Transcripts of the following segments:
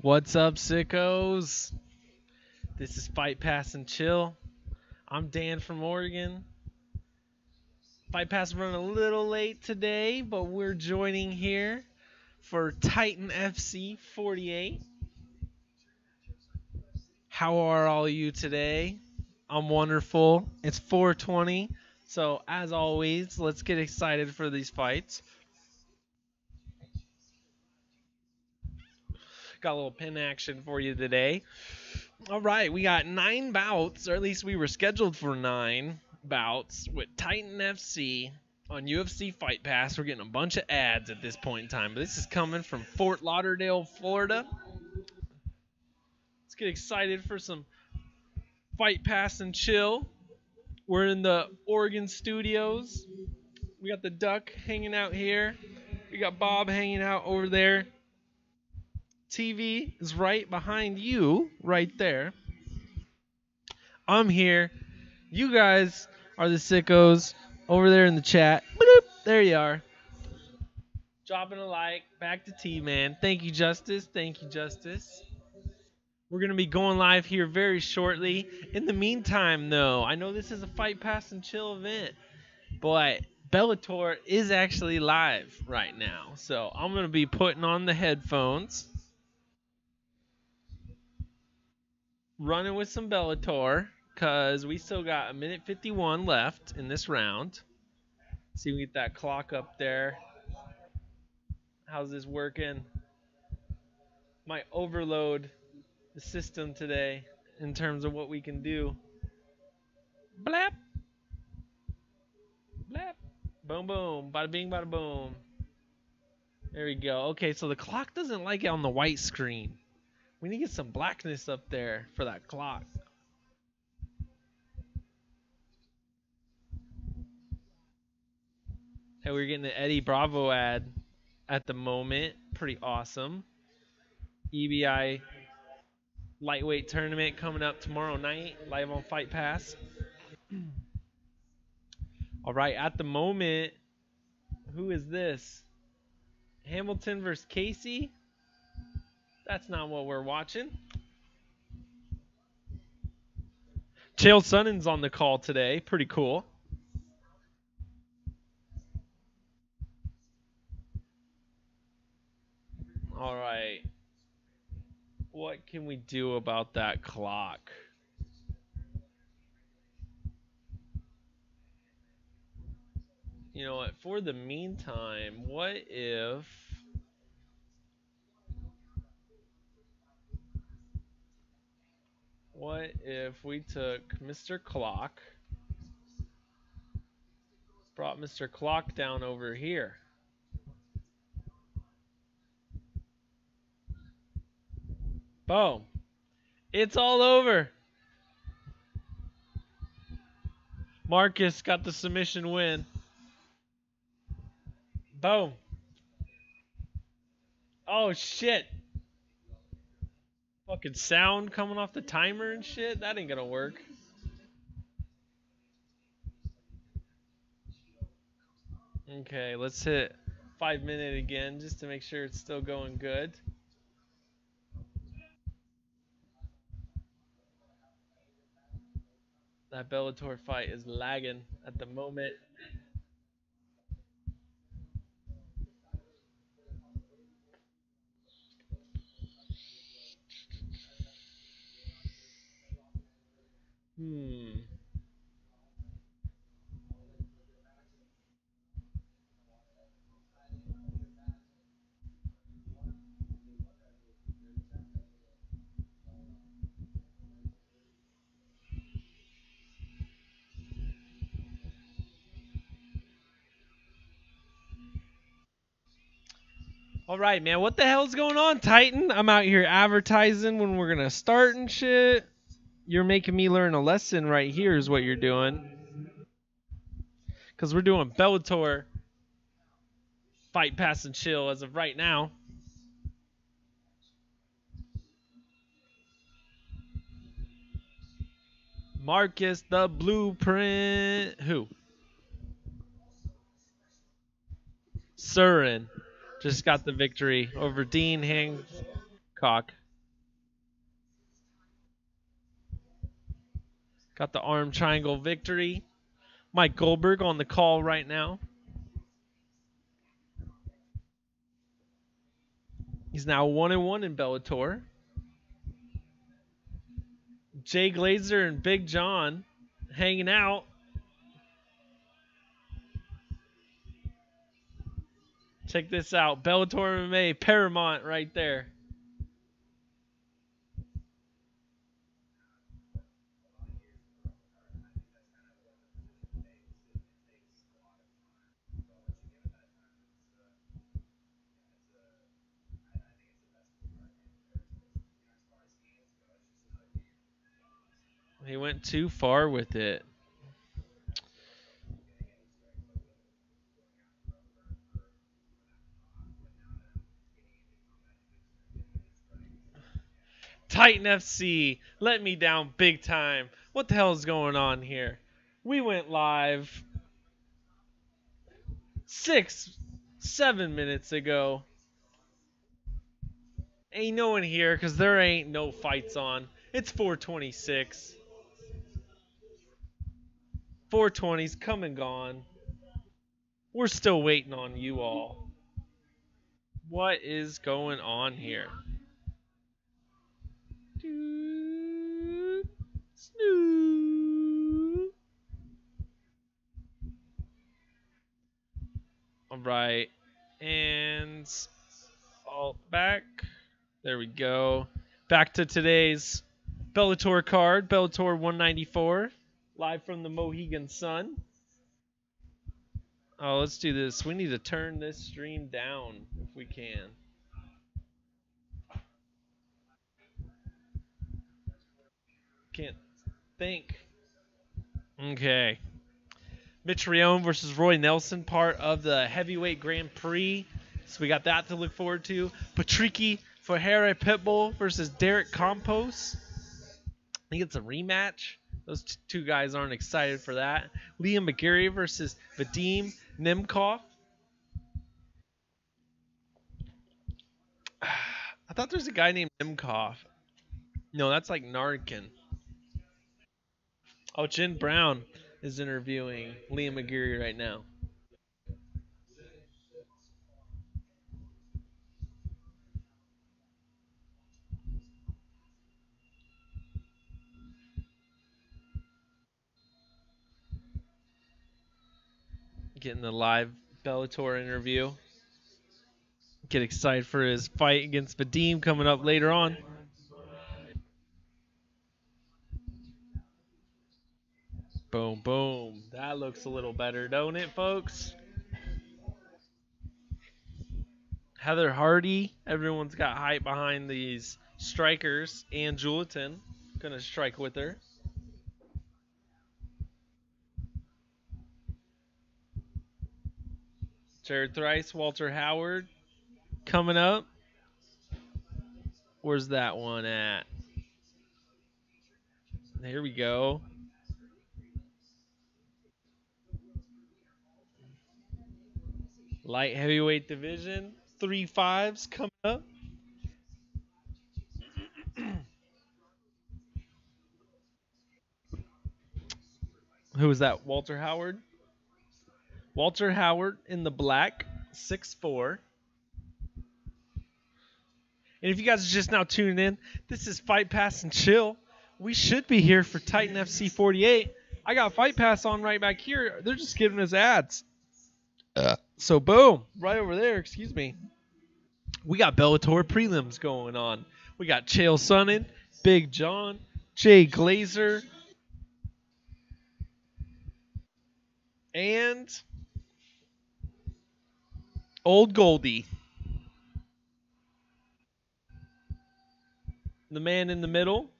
What's up, sickos? This is Fight Pass and Chill. I'm Dan from Oregon. Fight Pass running a little late today, but we're joining here for Titan FC 48. How are all you today? I'm wonderful. It's 420, so as always, let's get excited for these fights. Got a little pin action for you today. All right, we got 9 bouts, or at least we were scheduled for 9 bouts with Titan FC on UFC Fight Pass. We're getting a bunch of ads at this point in time, but this is coming from Fort Lauderdale, Florida. Let's get excited for some Fight Pass and Chill. We're in the Oregon studios. We got the Duck hanging out here. We got Bob hanging out over there. TV is right behind you, right there. I'm here. You guys are the sickos over there in the chat. Bloop, there you are. Dropping a like. Back to T-Man. Thank you, Justice. Thank you, Justice. We're going to be going live here very shortly. In the meantime, though, I know this is a Fight Pass and Chill event, but Bellator is actually live right now. So I'm going to be putting on the headphones, running with some Bellator, because we still got 1:51 left in this round. See if we get that clock up there. How's this working? Might overload the system today in terms of what we can do. Blap. Blap. Boom, boom. Bada bing, bada boom. There we go. Okay, so the clock doesn't like it on the white screen. We need to get some blackness up there for that clock. Hey, we're getting the Eddie Bravo ad at the moment. Pretty awesome. EBI lightweight tournament coming up tomorrow night, live on Fight Pass. All right, at the moment, who is this? Hamilton versus Casey? That's not what we're watching. Chael Sonnen's on the call today. Pretty cool. All right. What can we do about that clock? You know what? For the meantime, what if we took Mr. Clock, brought Mr. Clock down over here? Boom. It's all over. Marcus got the submission win. Boom. Oh, shit. Fucking sound coming off the timer and shit? That ain't gonna work. Okay, let's hit 5 minute again just to make sure it's still going good. That Bellator fight is lagging at the moment. All right, man. What the hell's going on, Titan? I'm out here advertising when we're going to start and shit. You're making me learn a lesson right here is what you're doing. Because we're doing Bellator Fight Pass and Chill as of right now. Marcus the Blueprint. Who? Surin just got the victory over Dean Hancock. Got the arm triangle victory. Mike Goldberg on the call right now. He's now 1-1 in Bellator. Jay Glazer and Big John hanging out. Check this out. Bellator MMA Paramount right there. He went too far with it. Titan FC let me down big time. What the hell is going on here? We went live 6-7 minutes ago. Ain't no one here because there ain't no fights on. It's 4:26. 420's come and gone. We're still waiting on you all. What is going on here? All right. And all back. There we go. Back to today's Bellator card. Bellator 194. Live from the Mohegan Sun. Oh, let's do this. We need to turn this stream down if we can. Can't think. Okay. Mitch Rion versus Roy Nelson, part of the Heavyweight Grand Prix. So we got that to look forward to. Patricky Ferreira Pitbull versus Derek Campos. I think it's a rematch. Those two guys aren't excited for that. Liam McGarry versus Vadim Nemkov. I thought there's a guy named Nemkov. No, that's like Narkin. Oh, Jen Brown is interviewing Liam McGarry right now. Getting the live Bellator interview. Get excited for his fight against Vadim coming up later on. Boom, boom. That looks a little better, don't it, folks? Heather Hardy. Everyone's got hype behind these strikers. Ann Juleton gonna strike with her. Jared Thrice, Walter Howard coming up. Where's that one at? There we go. Light heavyweight division. 3-5s coming up. Who was that? Walter Howard? Walter Howard in the black, 6'4". And if you guys are just now tuning in, this is Fight Pass and Chill. We should be here for Titan FC 48. I got Fight Pass on right back here. They're just giving us ads. So boom, right over there, excuse me. We got Bellator prelims going on. We got Chael Sonnen, Big John, Jay Glazer, and Old Goldie. The man in the middle.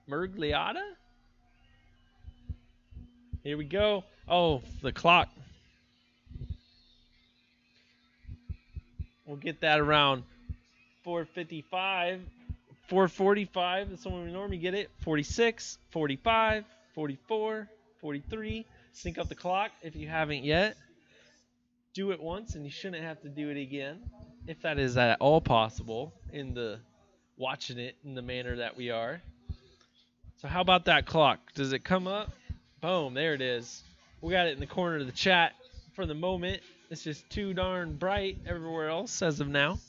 Mergliata? Here we go. Oh, the clock. We'll get that around 4:55. 4:45. That's when we normally get it. 46, 45, 44, 43. Sync up the clock if you haven't yet. Do it once and you shouldn't have to do it again, if that is at all possible in the watching it in the manner that we are. So how about that clock? Does it come up? Boom, there it is. We got it in the corner of the chat for the moment. It's just too darn bright everywhere else as of now.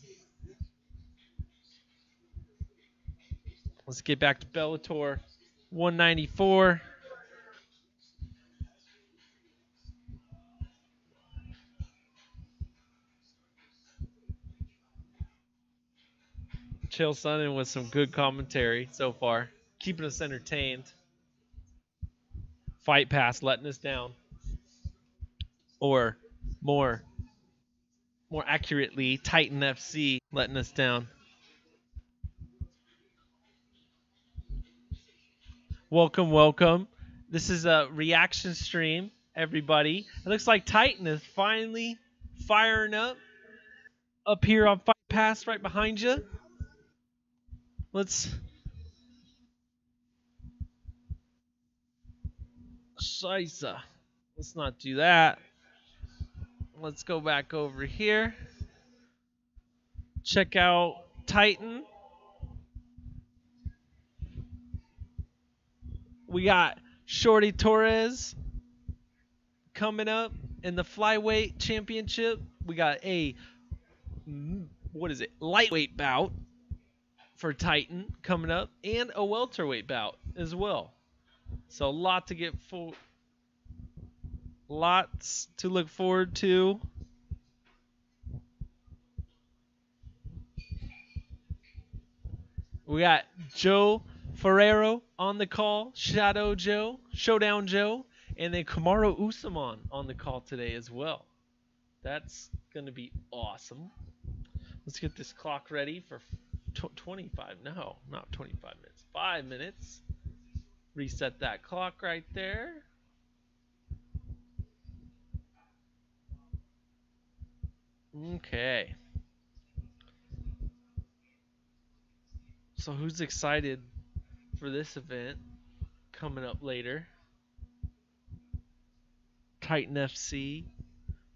Let's get back to Bellator 194. Chael Sonnen with some good commentary so far, keeping us entertained. Fight Pass letting us down, or more accurately, Titan FC letting us down. Welcome. This is a reaction stream, everybody. It looks like Titan is finally firing up here on Fight Pass right behind you. Let's not do that. Let's go back over here. Check out Titan. We got Shorty Torres coming up in the flyweight championship. We got a lightweight bout for Titan coming up, and a welterweight bout as well. So lots to look forward to. We got Joe Ferrero on the call, Showdown Joe, and then Kamaru Usman on the call today as well. That's going to be awesome. Let's get this clock ready for 25. No, not 25 minutes. 5 minutes. Reset that clock right there. Okay. So who's excited for this event coming up later? Titan FC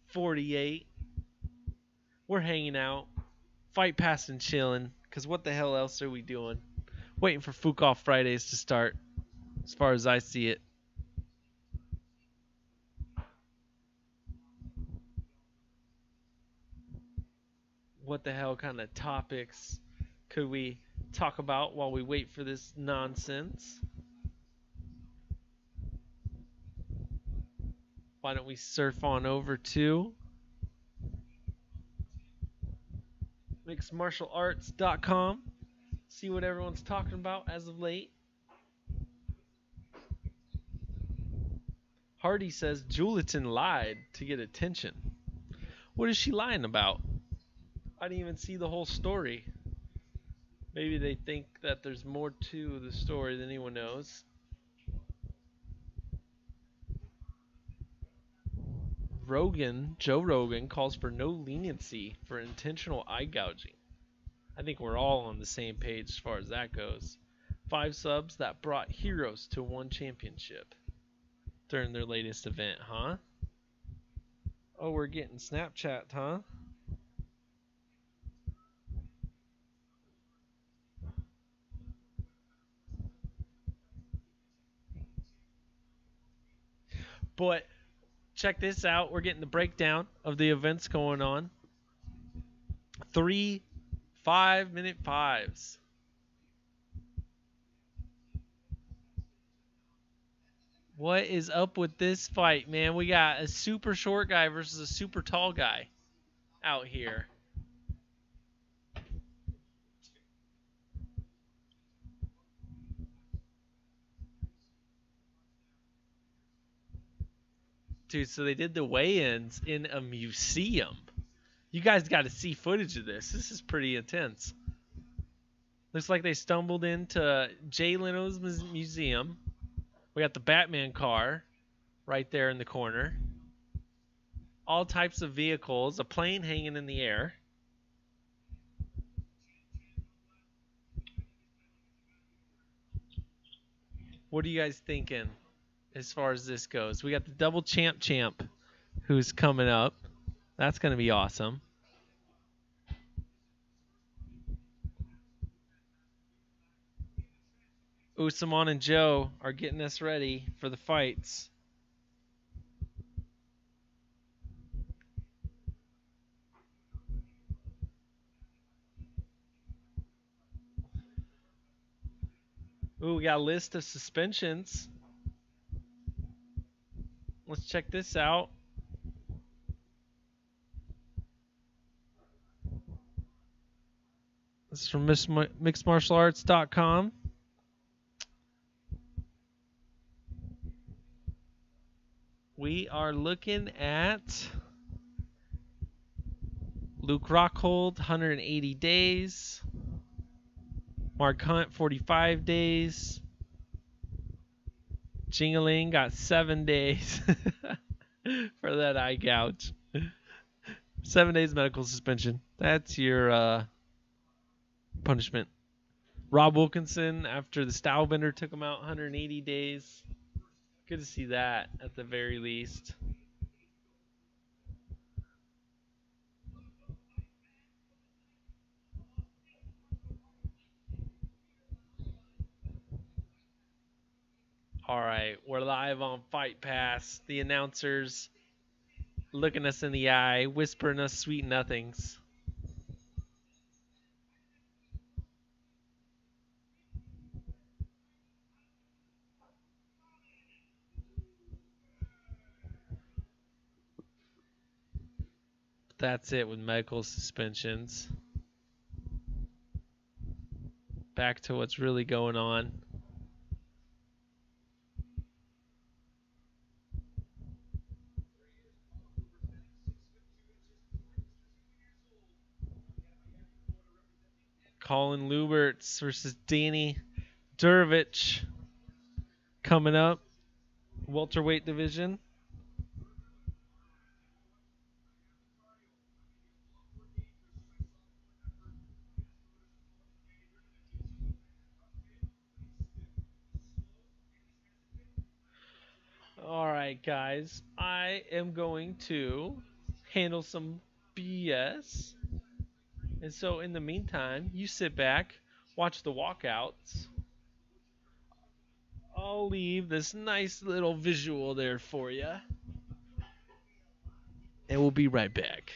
48. We're hanging out, Fight Pass and chilling, because what the hell else are we doing? Waiting for Fook Off Fridays to start, as far as I see it. What the hell kind of topics could we talk about while we wait for this nonsense? Why don't we surf on over to mixedmartialarts.com, see what everyone's talking about as of late. Hardy says Juliton lied to get attention. What is she lying about? I didn't even see the whole story. Maybe they think that there's more to the story than anyone knows. Joe Rogan calls for no leniency for intentional eye gouging. I think we're all on the same page as far as that goes. 5 subs that brought heroes to one championship during their latest event, huh? Oh, we're getting Snapchat, huh? But check this out. We're getting the breakdown of the events going on. 3 5-minute 5s. What is up with this fight, man? We got a super short guy versus a super tall guy out here. Dude, so they did the weigh-ins in a museum. You guys got to see footage of this. This is pretty intense. Looks like they stumbled into Jay Leno's museum. We got the Batman car right there in the corner. All types of vehicles. A plane hanging in the air. What are you guys thinking as far as this goes? We got the double champ who's coming up. That's going to be awesome. Usman and Joe are getting us ready for the fights. Ooh, we got a list of suspensions. Let's check this out. This is from mixedmartialarts.com. We are looking at Luke Rockhold, 180 days. Mark Hunt, 45 days. Jingaling got 7 days for that eye gouge. 7 days medical suspension. That's your punishment. Rob Wilkinson, after the Stylebender took him out, 180 days. Good to see that at the very least. All right, we're live on Fight Pass. The announcers looking us in the eye, whispering us sweet nothings. That's it with medical suspensions. Back to what's really going on. Colin Luberts versus Danny Dervich coming up. Welterweight division. All right, guys. I am going to handle some BS. And so in the meantime, you sit back, watch the walkouts. I'll leave this nice little visual there for you. And we'll be right back.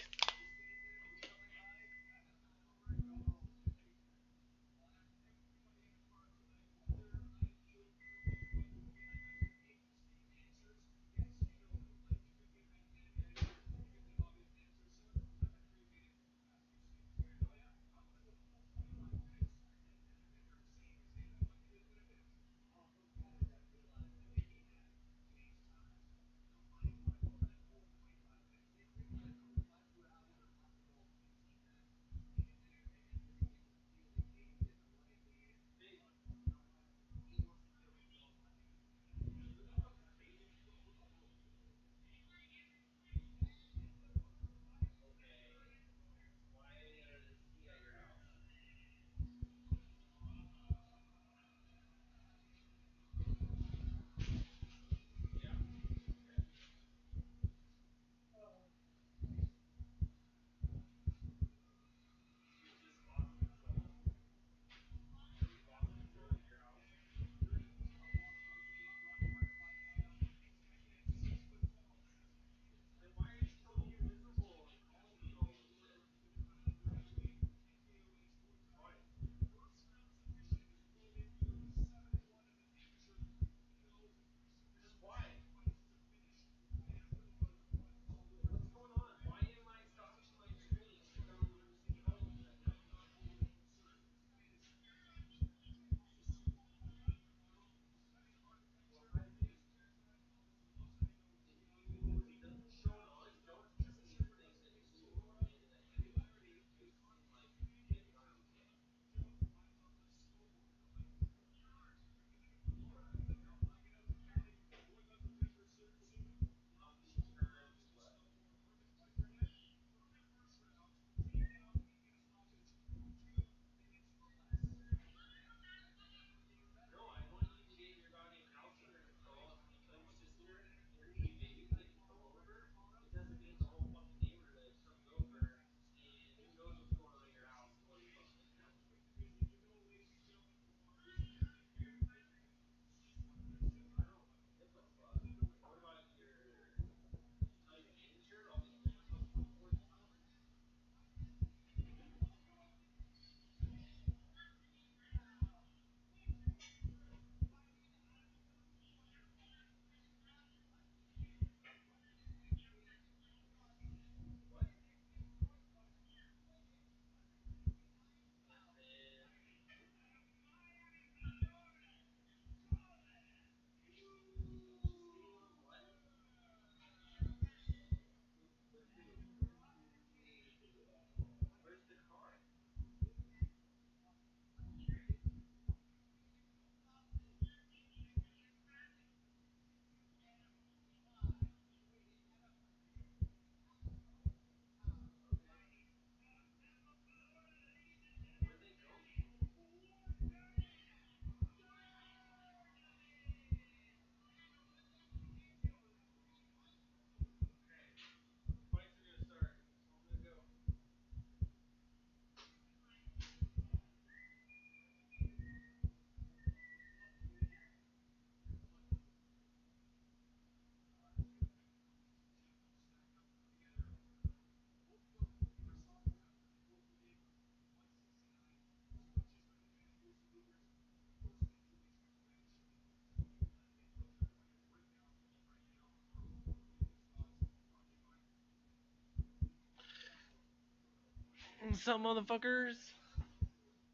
What's up, motherfuckers?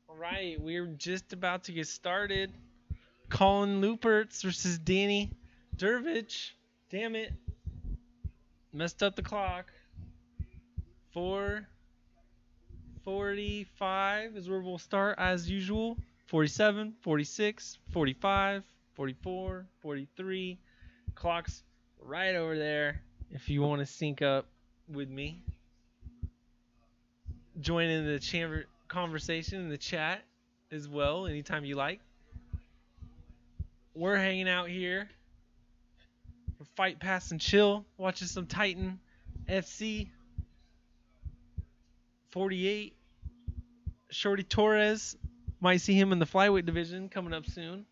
Alright, we're just about to get started. Colin Lupertz versus Danny Dervich. Damn it. Messed up the clock. 4:45 is where we'll start as usual. 47, 46, 45, 44, 43. Clock's right over there if you want to sync up with me. Join in the conversation in the chat as well anytime you like. We're hanging out here for Fight Pass and Chill, watching some Titan FC 48. Shorty Torres, might see him in the flyweight division coming up soon.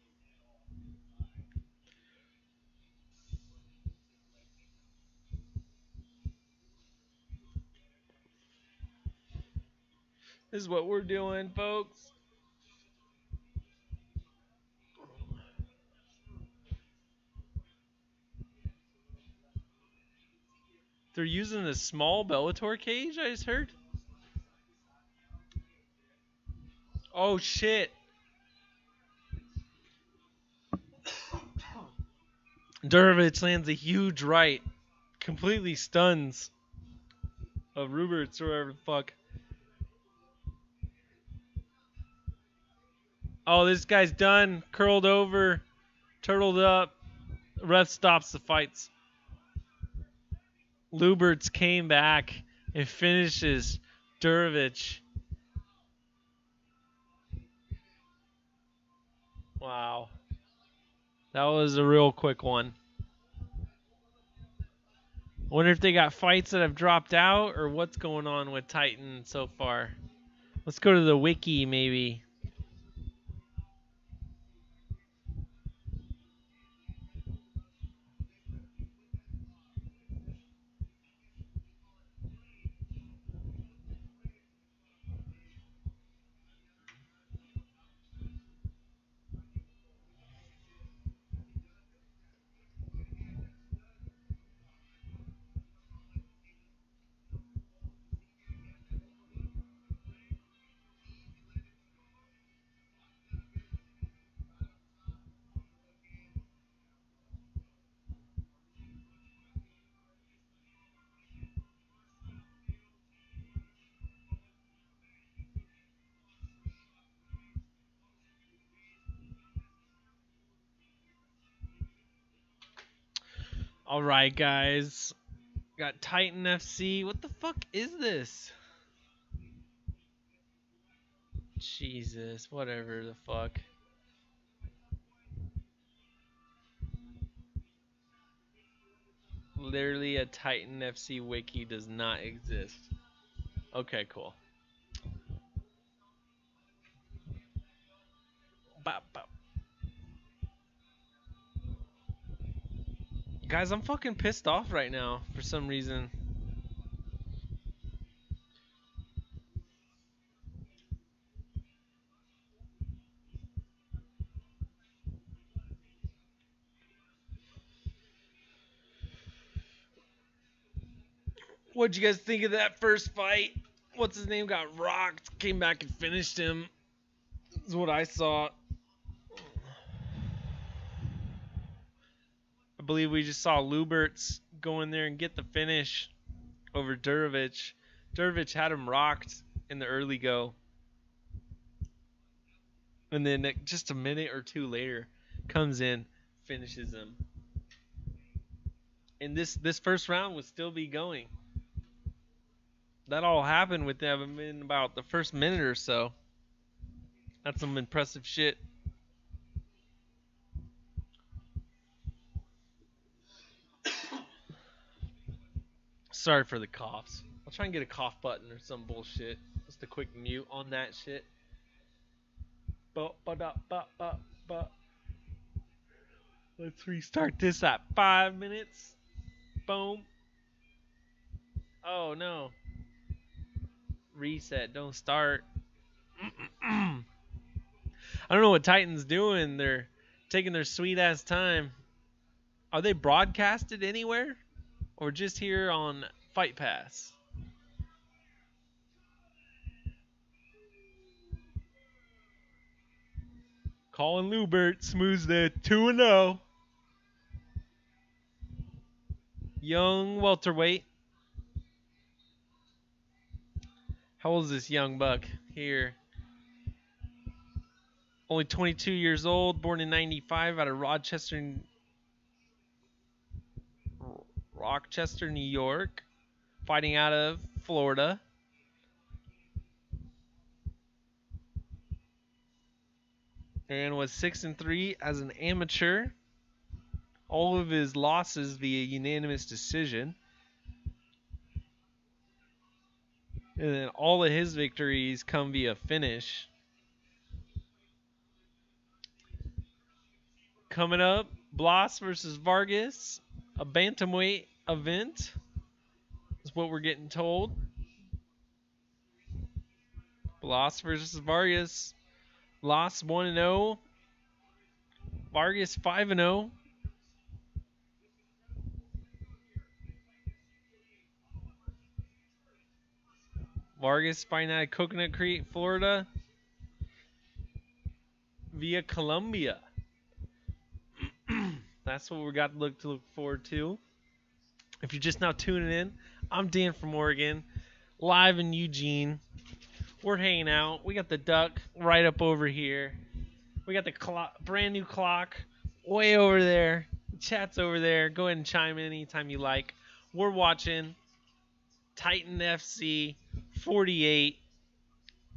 This is what we're doing, folks. They're using a small Bellator cage, I just heard. Oh, shit. Dervich lands a huge right. Completely stuns of Ruberts or whatever the fuck. Oh, this guy's done. Curled over. Turtled up. Ref stops the fights. Luberts came back and finishes Dervich. Wow. That was a real quick one. Wonder if they got fights that have dropped out or what's going on with Titan so far. Let's go to the wiki maybe. Alright, guys. Got Titan FC. What the fuck is this? Jesus, whatever the fuck. Literally a Titan FC wiki does not exist. Okay, cool. Bop, bop. Guys, I'm fucking pissed off right now for some reason. What'd you guys think of that first fight? What's his name got rocked, came back and finished him. Is what I saw. I believe we just saw Luberts go in there and get the finish over Dervich. Dervich had him rocked in the early go. And then just a minute or two later, comes in, finishes him. And this first round would still be going. That all happened within about the first minute or so. That's some impressive shit. Sorry for the coughs. I'll try and get a cough button or some bullshit. Just a quick mute on that shit. Let's restart this at 5 minutes. Boom. Oh no. Reset. Don't start. I don't know what Titan's doing. They're taking their sweet ass time. Are they broadcasted anywhere? Or just here on Fight Pass? Colin Lubert smooths the 2-0. Young welterweight. How old is this young buck here? Only 22 years old, born in 95 out of Rochester, New York. Fighting out of Florida. And was 6-3 as an amateur. All of his losses via unanimous decision. And then all of his victories come via finish. Coming up, Blas versus Vargas, a bantamweight event is what we're getting told. Blas versus Vargas. Blas 1-0. Vargas 5-0. Vargas fighting out of Coconut Creek, Florida, via Colombia. That's what we got to look forward to. If you're just now tuning in, I'm Dan from Oregon, live in Eugene. We're hanging out. We got the duck right up over here. We got the brand new clock way over there. The chat's over there. Go ahead and chime in anytime you like. We're watching Titan FC 48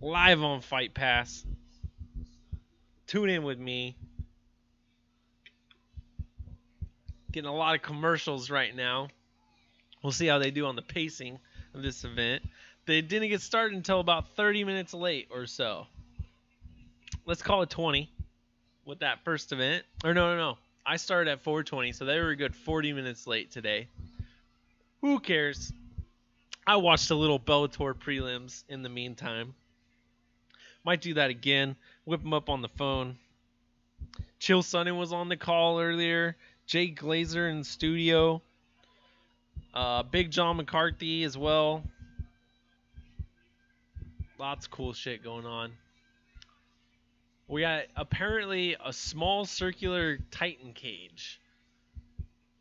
live on Fight Pass. Tune in with me. Getting a lot of commercials right now. We'll see how they do on the pacing of this event. They didn't get started until about 30 minutes late or so. Let's call it 20 with that first event. Or no. I started at 4:20, so they were a good 40 minutes late today. Who cares? I watched a little Bellator prelims in the meantime. Might do that again. Whip them up on the phone. Chill Sonnen was on the call earlier. Jake Glazer in the studio. Big John McCarthy as well. Lots of cool shit going on. We got apparently a small circular Titan cage.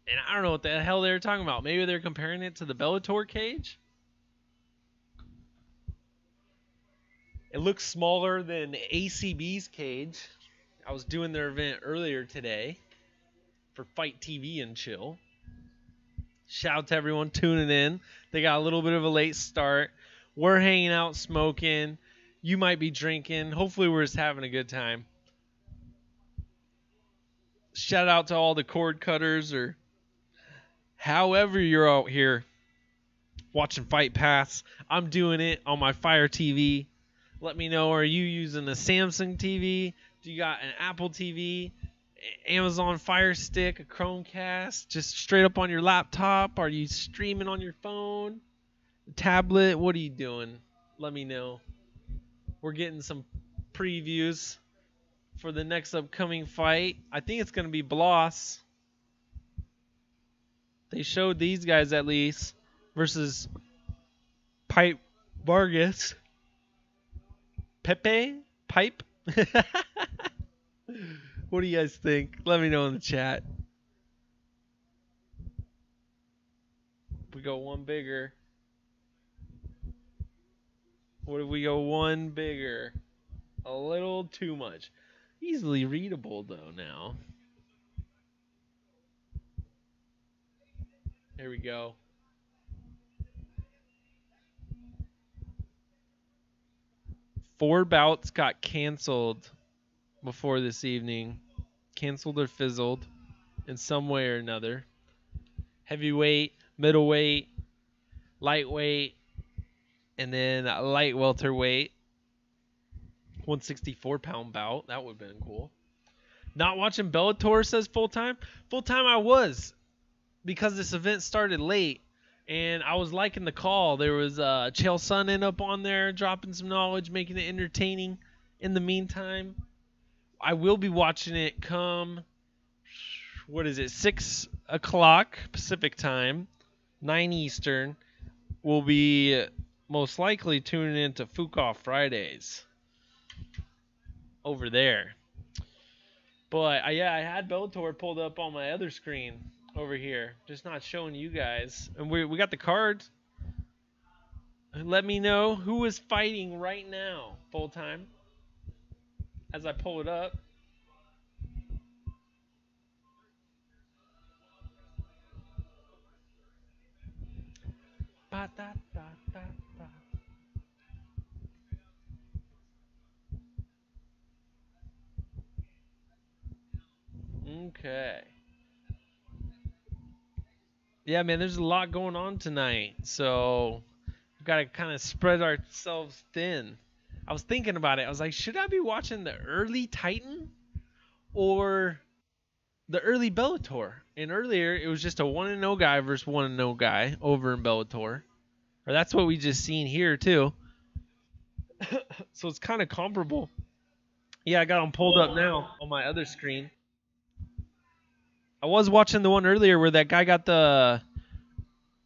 And I don't know what the hell they were talking about. Maybe they're comparing it to the Bellator cage? It looks smaller than ACB's cage. I was doing their event earlier today for Fight TV and Chill. Shout out to everyone tuning in. They got a little bit of a late start. We're hanging out smoking. You might be drinking. Hopefully we're just having a good time. Shout out to all the cord cutters or however you're out here watching Fight Pass. I'm doing it on my Fire TV. Let me know, are you using a Samsung TV? Do you got an Apple TV? Amazon Fire Stick, a Chromecast, just straight up on your laptop? Are you streaming on your phone, tablet? What are you doing? Let me know. We're getting some previews for the next upcoming fight. I think it's going to be Blas. They showed these guys at least versus Pipe Vargas. Pepe? Pipe? What do you guys think? Let me know in the chat. We go one bigger. What if we go one bigger? A little too much. Easily readable though now. Here we go. Four bouts got canceled before this evening. Canceled or fizzled in some way or another. Heavyweight, middleweight, lightweight, and then a light welterweight. 164-pound bout. That would have been cool. Not watching Bellator, says Full Time. Full Time I was, because this event started late. And I was liking the call. There was Chael Sonnen up on there dropping some knowledge, making it entertaining. In the meantime, I will be watching it come, 6 o'clock Pacific time, 9 Eastern. We'll be most likely tuning into Fuqua Fridays over there. But yeah, I had Bellator pulled up on my other screen over here, just not showing you guys. And we got the cards. Let me know who is fighting right now, full time, as I pull it up. Ba, da, da, da, da. Okay. Yeah, man, there's a lot going on tonight, so we've got to kind of spread ourselves thin. I was thinking about it. I was like, should I be watching the early Titan or the early Bellator? And earlier, it was just a 1-0 guy versus 1-0 guy over in Bellator. Or that's what we just seen here, too. So it's kind of comparable. Yeah, I got them pulled up now on my other screen. I was watching the one earlier where that guy got the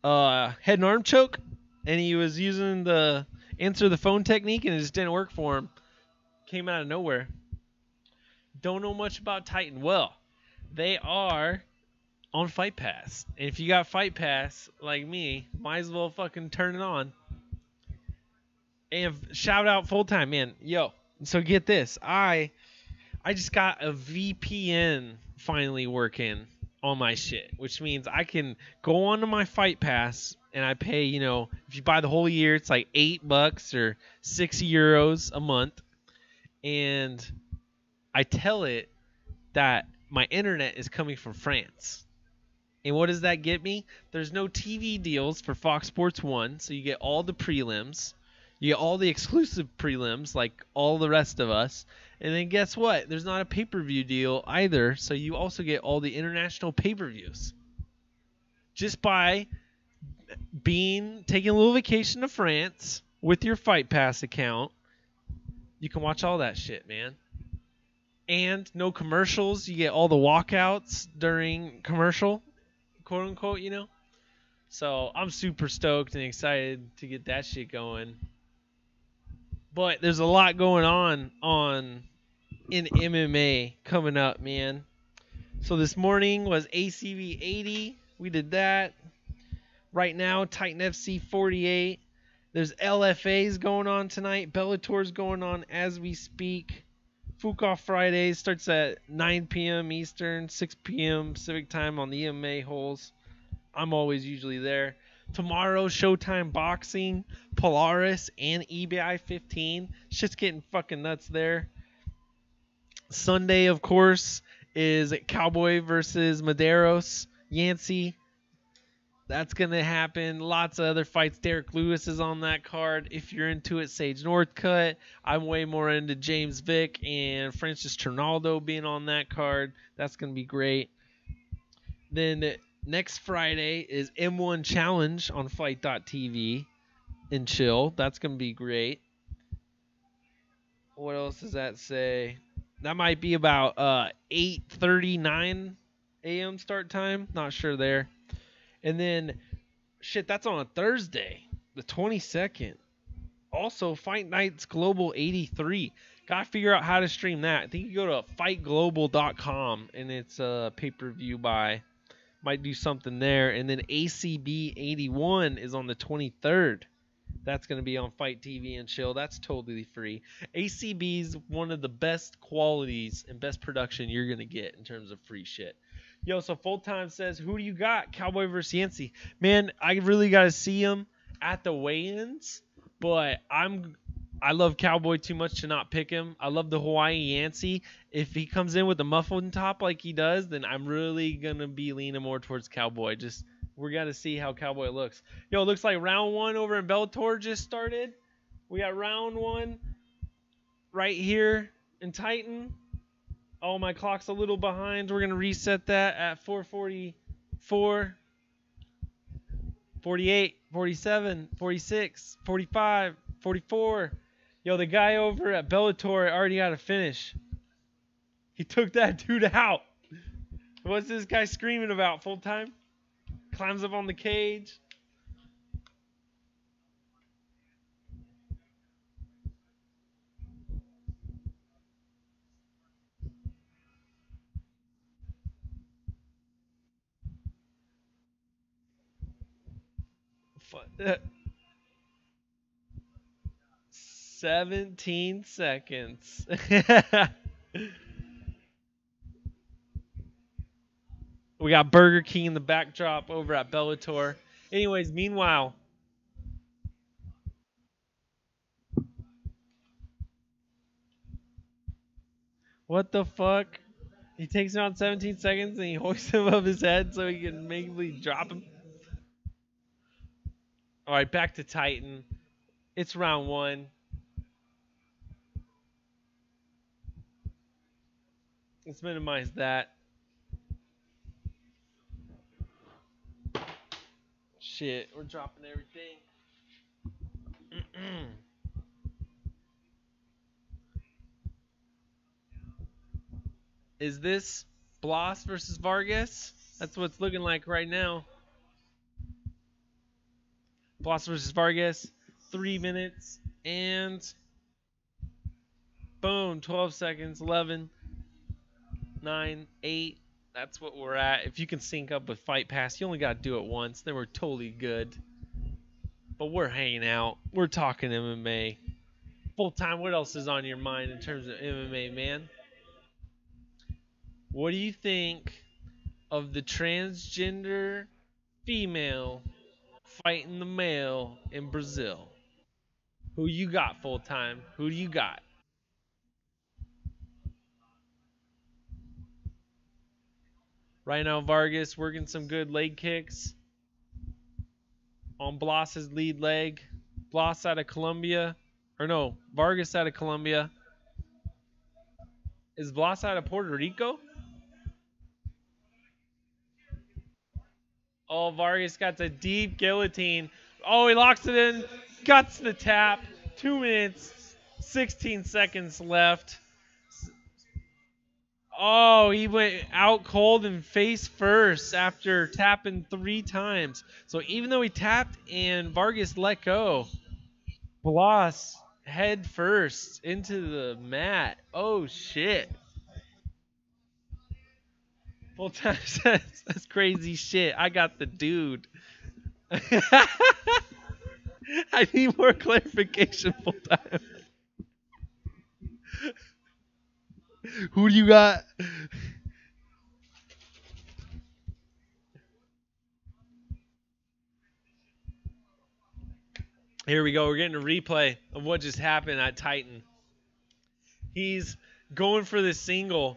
head and arm choke, and he was using the answer the phone technique, and it just didn't work for him. Came out of nowhere. Don't know much about Titan. Well, they are on Fight Pass. And if you got Fight Pass like me, might as well fucking turn it on. And shout out full time, man. Yo, so get this. I just got a VPN finally working on my shit, which means I can go onto my Fight Pass and I pay, if you buy the whole year, it's like $8 or €6 a month. And I tell it that my internet is coming from France. And what does that get me? There's no TV deals for Fox Sports 1, so you get all the prelims. You get all the exclusive prelims, like all the rest of us. And then guess what? There's not a pay-per-view deal either, so you also get all the international pay-per-views. Just by taking a little vacation to France with your Fight Pass account, you can watch all that shit, man. And no commercials. You get all the walkouts during commercial, quote unquote, So I'm super stoked and excited to get that shit going. But there's a lot going on in MMA coming up, man. So this morning was ACV 80. We did that. Right now, Titan FC 48. There's LFAs going on tonight. Bellator's going on as we speak. Fukoff Fridays starts at 9 p.m. Eastern, 6 p.m. Pacific time on the MMA holes. I'm always usually there. Tomorrow, Showtime Boxing, Polaris, and EBI 15. Shit's getting fucking nuts there. Sunday, of course, is Cowboy versus Medeiros, Yancey. That's going to happen. Lots of other fights. Derek Lewis is on that card. If you're into it, Sage Northcutt. I'm way more into James Vick and Francis Trinaldo being on that card. That's going to be great. Then next Friday is M1 Challenge on Fight.tv and chill. That's going to be great. What else does that say? That might be about 8:39 a.m. start time. Not sure there. And then, shit, that's on a Thursday, the 22nd. Also, Fight Nights Global 83. Got to figure out how to stream that. I think you go to fightglobal.com, and it's a pay-per-view buy. Might do something there. And then ACB 81 is on the 23rd. That's going to be on Fight TV and chill. That's totally free. ACB is one of the best qualities and best production you're going to get in terms of free shit. Yo, so Full Time says, who do you got? Cowboy versus Yancey. Man, I really got to see him at the weigh-ins, but I love Cowboy too much to not pick him. I love the Hawaii Yancey. If he comes in with a muffled top like he does, then I'm really going to be leaning more towards Cowboy. We're going to see how Cowboy looks. Yo, it looks like round 1 over in Bellator just started. We got round 1 right here in Titan. Oh, my clock's a little behind. We're going to reset that at 4:44, 48, 47, 46, 45, 44. Yo, the guy over at Bellator already got a finish. He took that dude out. What's this guy screaming about? Full Time? Climbs up on the cage. 17 seconds. We got Burger King in the backdrop over at Bellator. Anyways, meanwhile, what the fuck? He takes him out 17 seconds and he hoists him above his head so he can maybe drop him. All right, back to Titan. It's round one. Let's minimize that. Shit, we're dropping everything. Is this Blas versus Vargas? That's what it's looking like right now. Blas versus Vargas, 3 minutes and boom, 12 seconds, 11, 9, 8. That's what we're at. If you can sync up with Fight Pass, you only got to do it once. Then we're totally good. But we're hanging out. We're talking MMA. Full time, what else is on your mind in terms of MMA, man? What do you think of the transgender female fighting the male in Brazil? Who you got full time? Who do you got? Right now, Vargas working some good leg kicks on Blas's lead leg. Blas out of Colombia. Or no, Vargas out of Colombia. Is Blas out of Puerto Rico? Oh, Vargas got the deep guillotine. Oh, he locks it in. Guts the tap. 2 minutes, 16 seconds left. Oh, he went out cold and face first after tapping 3 times. So even though he tapped and Vargas let go, Blas head first into the mat. Oh, shit. Full time says that's crazy shit. I got the dude. I need more clarification full time. Who do you got? Here we go. We're getting a replay of what just happened at Titan. He's going for the single.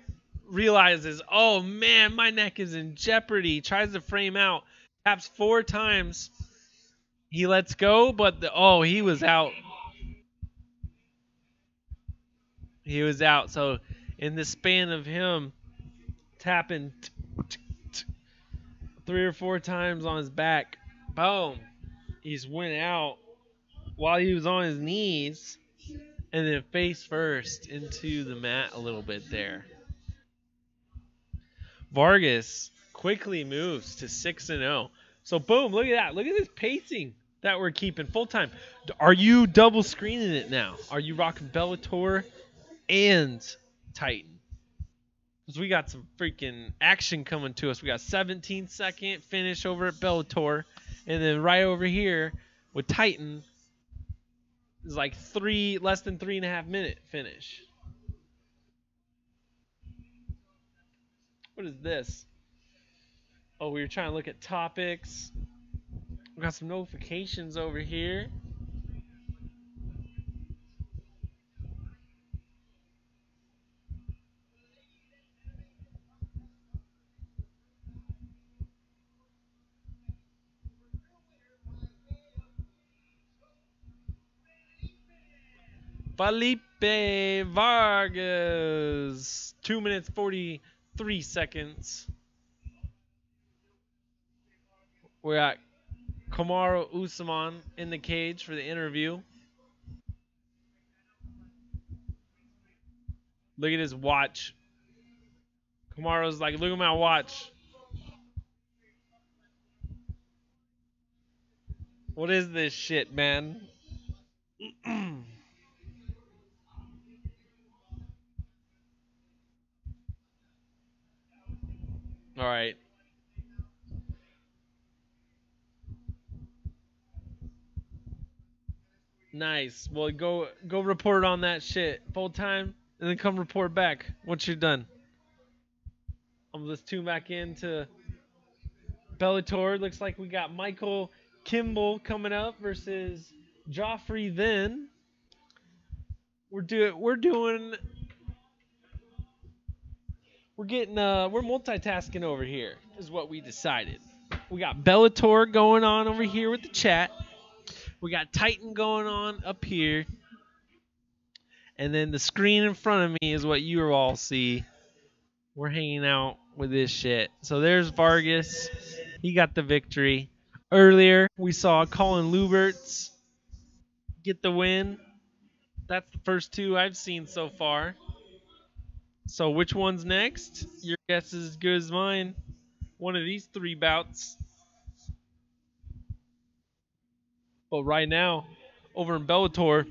Realizes, oh man, my neck is in jeopardy. Tries to frame out. Taps 4 times. He lets go, but he was out. He was out. So in the span of him tapping 3 or 4 times on his back, boom, he's went out while he was on his knees and then face first into the mat a little bit there. Vargas quickly moves to 6-0. So boom, look at that. Look at this pacing that we're keeping full time. Are you double screening it now? Are you rocking Bellator and Titan? Because we got some freaking action coming to us. We got 17-second finish over at Bellator, and then right over here with Titan is like less than 3.5 minute finish. What is this? Oh, we were trying to look at topics. We got some notifications over here. Felipe Vargas, 2 minutes 43 seconds. We got Kamaru Usman in the cage for the interview. Look at his watch. Kamaru's like, look at my watch. What is this shit, man? All right. Nice. Well, go report on that shit full time, and then come report back once you're done. Let's tune back into Bellator. Looks like we got Michael Kimball coming up versus Joffrey. Then we're multitasking over here. Is what we decided. We got Bellator going on over here with the chat. We got Titan going on up here. And then the screen in front of me is what you all see. We're hanging out with this shit. So there's Vargas. He got the victory. Earlier, we saw Colin Luberts get the win. That's the first two I've seen so far. So which one's next? Your guess is as good as mine. One of these three bouts. But right now, over in Bellator,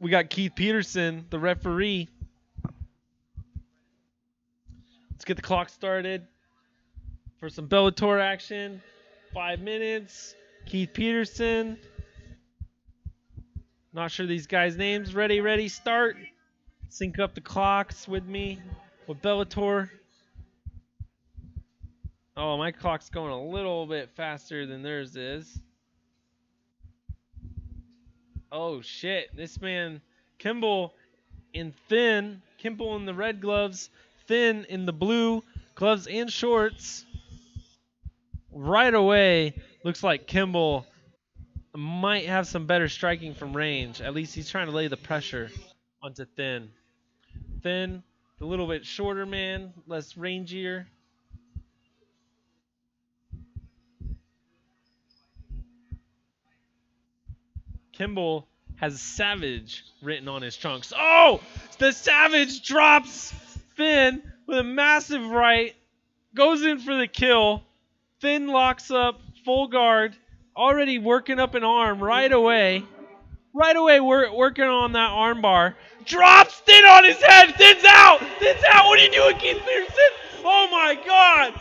we got Keith Peterson, the referee. Let's get the clock started for some Bellator action. 5 minutes. Keith Peterson. Not sure these guys' names. Ready, start. Sync up the clocks with me with Bellator. Oh, my clock's going a little bit faster than theirs is. Oh, shit. This man, Kimball in thin. Kimball in the red gloves. Thin in the blue gloves and shorts. Right away, looks like Kimball might have some better striking from range. At least he's trying to lay the pressure onto Thin. Thin, a little bit shorter man, less rangier. Kimball has Savage written on his trunks. Oh! The Savage drops Thin with a massive right. Goes in for the kill. Thin locks up, full guard. Already working up an arm right away. Right away, we're working on that arm bar. Drops Thin on his head. Thin's out. Thin's out. What are you doing, Keith Peterson? Oh, my God.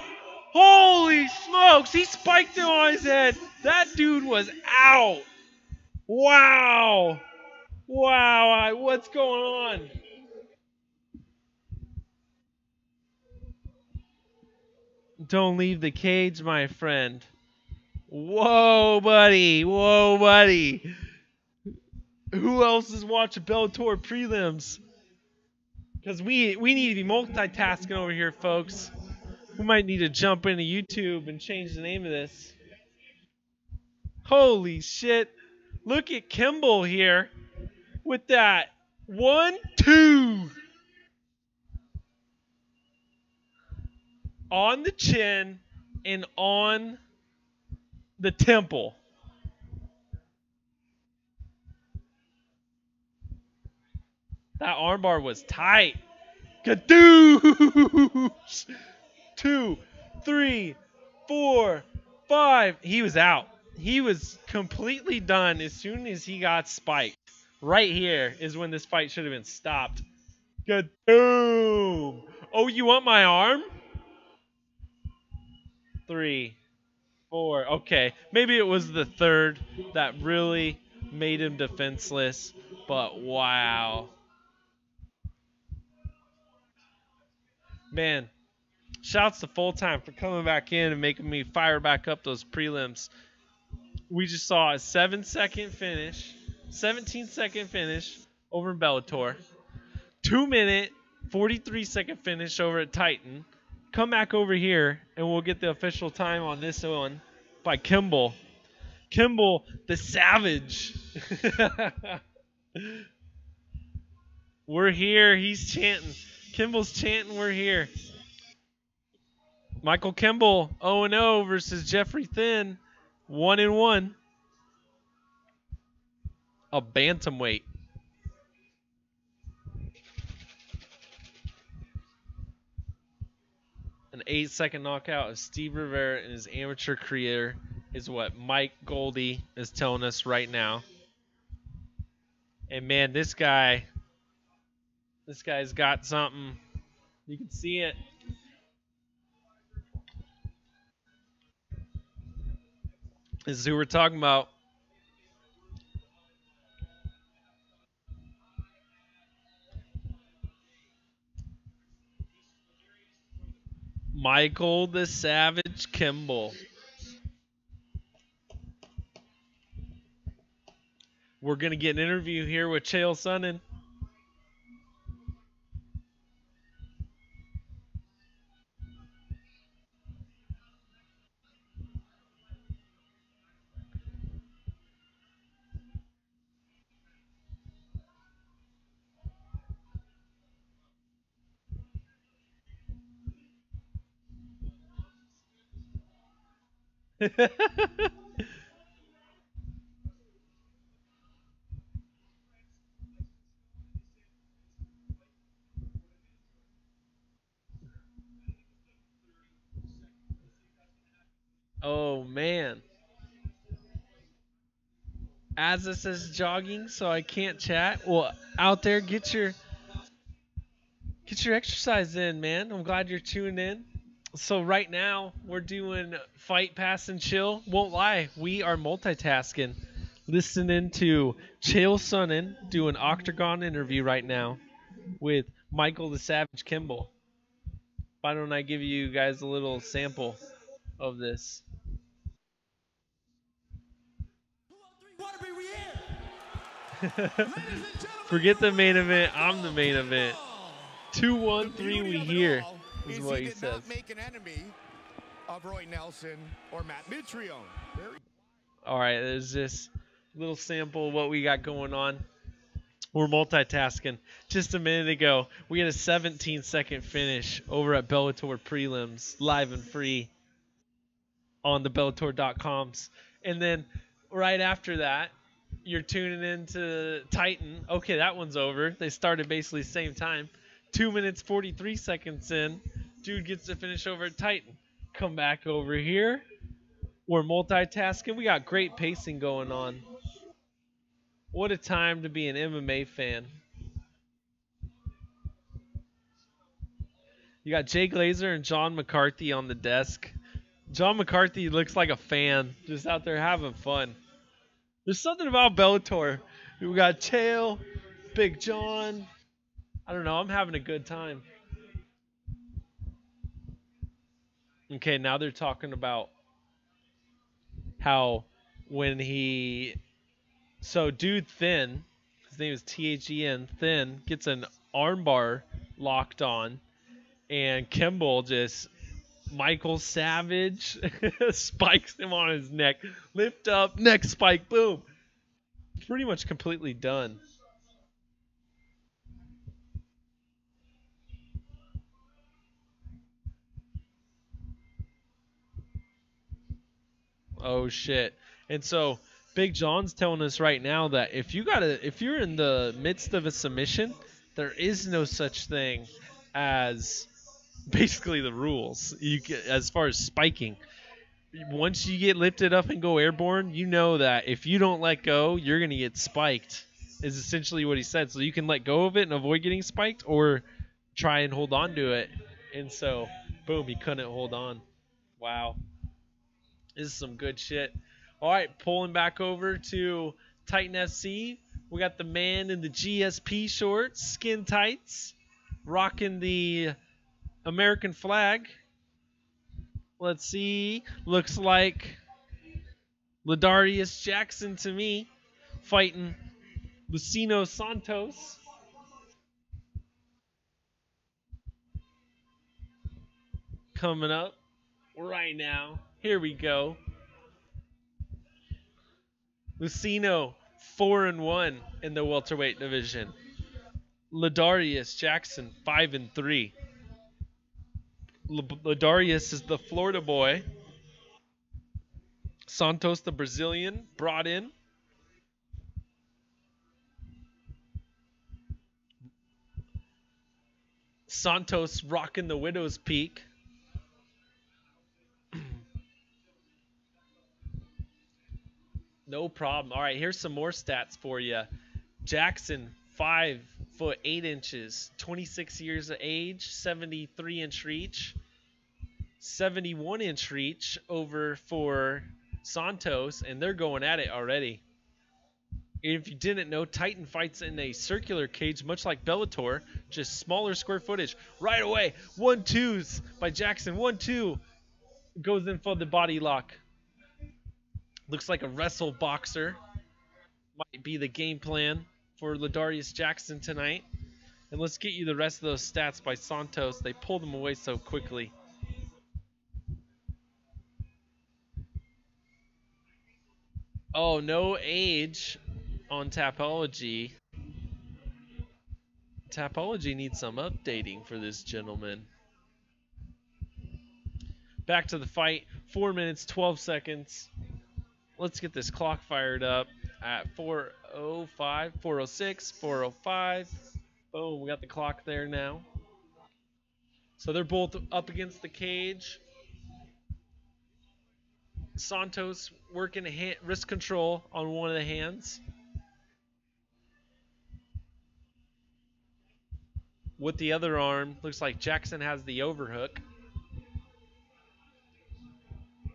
Holy smokes. He spiked him on his head. That dude was out. Wow. Wow. What's going on? Don't leave the cage, my friend. Whoa, buddy. Whoa, buddy. Who else is watching Bellator prelims? Because we need to be multitasking over here, folks. We might need to jump into YouTube and change the name of this. Holy shit. Look at Kimball here with that 1-2 on the chin and on the temple. That armbar was tight. Kadoosh! 2, 3, 4, 5. He was out. He was completely done as soon as he got spiked. Right here is when this fight should have been stopped. Kadoom! Oh, you want my arm? 3, 4. Okay, maybe it was the third that really made him defenseless. But wow. Man, shouts to Full Time for coming back in and making me fire back up those prelims. We just saw a 17-second finish over in Bellator. 2-minute, 43-second finish over at Titan. Come back over here, and we'll get the official time on this one by Kimball. Kimball, the Savage. We're here. He's chanting. Kimball's chanting, we're here. Michael Kimball, 0-0 versus Jeffrey Thin, 1-1. A bantamweight. An 8-second knockout of Steve Rivera in his amateur career is what Mike Goldie is telling us right now. And man, this guy's got something. You can see it. This is who we're talking about. Michael the Savage Kimball. We're going to get an interview here with Chael Sonnen. Oh, man. As this is jogging, so I can't chat. Well, out there, get your exercise in, man. I'm glad you're tuning in. So right now we're doing fight, pass, and chill. Won't lie, we are multitasking. Listening to Chael Sonnen do an Octagon interview right now with Michael the Savage Kimball. Why don't I give you guys a little sample of this? Forget the main event. I'm the main event. 2-1-3 we here is what he says. Make an enemy of Roy Nelson or Matt Mitrione. All right, there's this little sample of what we got going on. We're multitasking. Just a minute ago, we had a 17-second finish over at Bellator Prelims, live and free on the Bellator.coms. And then right after that, you're tuning into Titan. Okay, that one's over. They started basically the same time. 2 minutes, 43 seconds in, dude gets to finish over at Titan. Come back over here. We're multitasking. We got great pacing going on. What a time to be an MMA fan. You got Jay Glazer and John McCarthy on the desk. John McCarthy looks like a fan, just out there having fun. There's something about Bellator. We got Chael, Big John. I don't know. I'm having a good time. Okay, now they're talking about how when he... So, dude Thin, his name is T-H-E-N, Thin, gets an armbar locked on, and Kimball just... Michael Savage spikes him on his neck. Lift up, neck spike, boom. Pretty much completely done. Oh shit. And so Big John's telling us right now that if you're in the midst of a submission, there is no such thing as basically the rules. As far as spiking. Once you get lifted up and go airborne, you know that if you don't let go, you're going to get spiked, is essentially what he said. So you can let go of it and avoid getting spiked, or try and hold on to it. And so, boom, he couldn't hold on. Wow. This is some good shit. All right, pulling back over to Titan FC. We got the man in the GSP shorts, skin tights, rocking the American flag. Let's see. Looks like Ladarius Jackson to me, fighting Lucino Santos. Coming up right now. Here we go. Lucino 4-1 in the welterweight division. Ladarius Jackson 5-3. Ladarius is the Florida boy. Santos, the Brazilian, brought in. Santos rocking the Widow's Peak. No problem. All right, here's some more stats for you. Jackson, 5'8", 26 years of age, 73-inch reach, 71-inch reach over for Santos, and they're going at it already. If you didn't know, Titan fights in a circular cage, much like Bellator, just smaller square footage. Right away, 1-2s by Jackson. 1-2 goes in for the body lock. Looks like a wrestle boxer. Might be the game plan for Ladarius Jackson tonight. And let's get you the rest of those stats by Santos. They pulled him away so quickly. Oh, no age on Tapology. Tapology needs some updating for this gentleman. Back to the fight. 4 minutes, 12 seconds. Let's get this clock fired up at 4:05, 4:06, 4:05. Boom, we got the clock there now. So they're both up against the cage. Santos working wrist control on one of the hands. With the other arm, looks like Jackson has the overhook.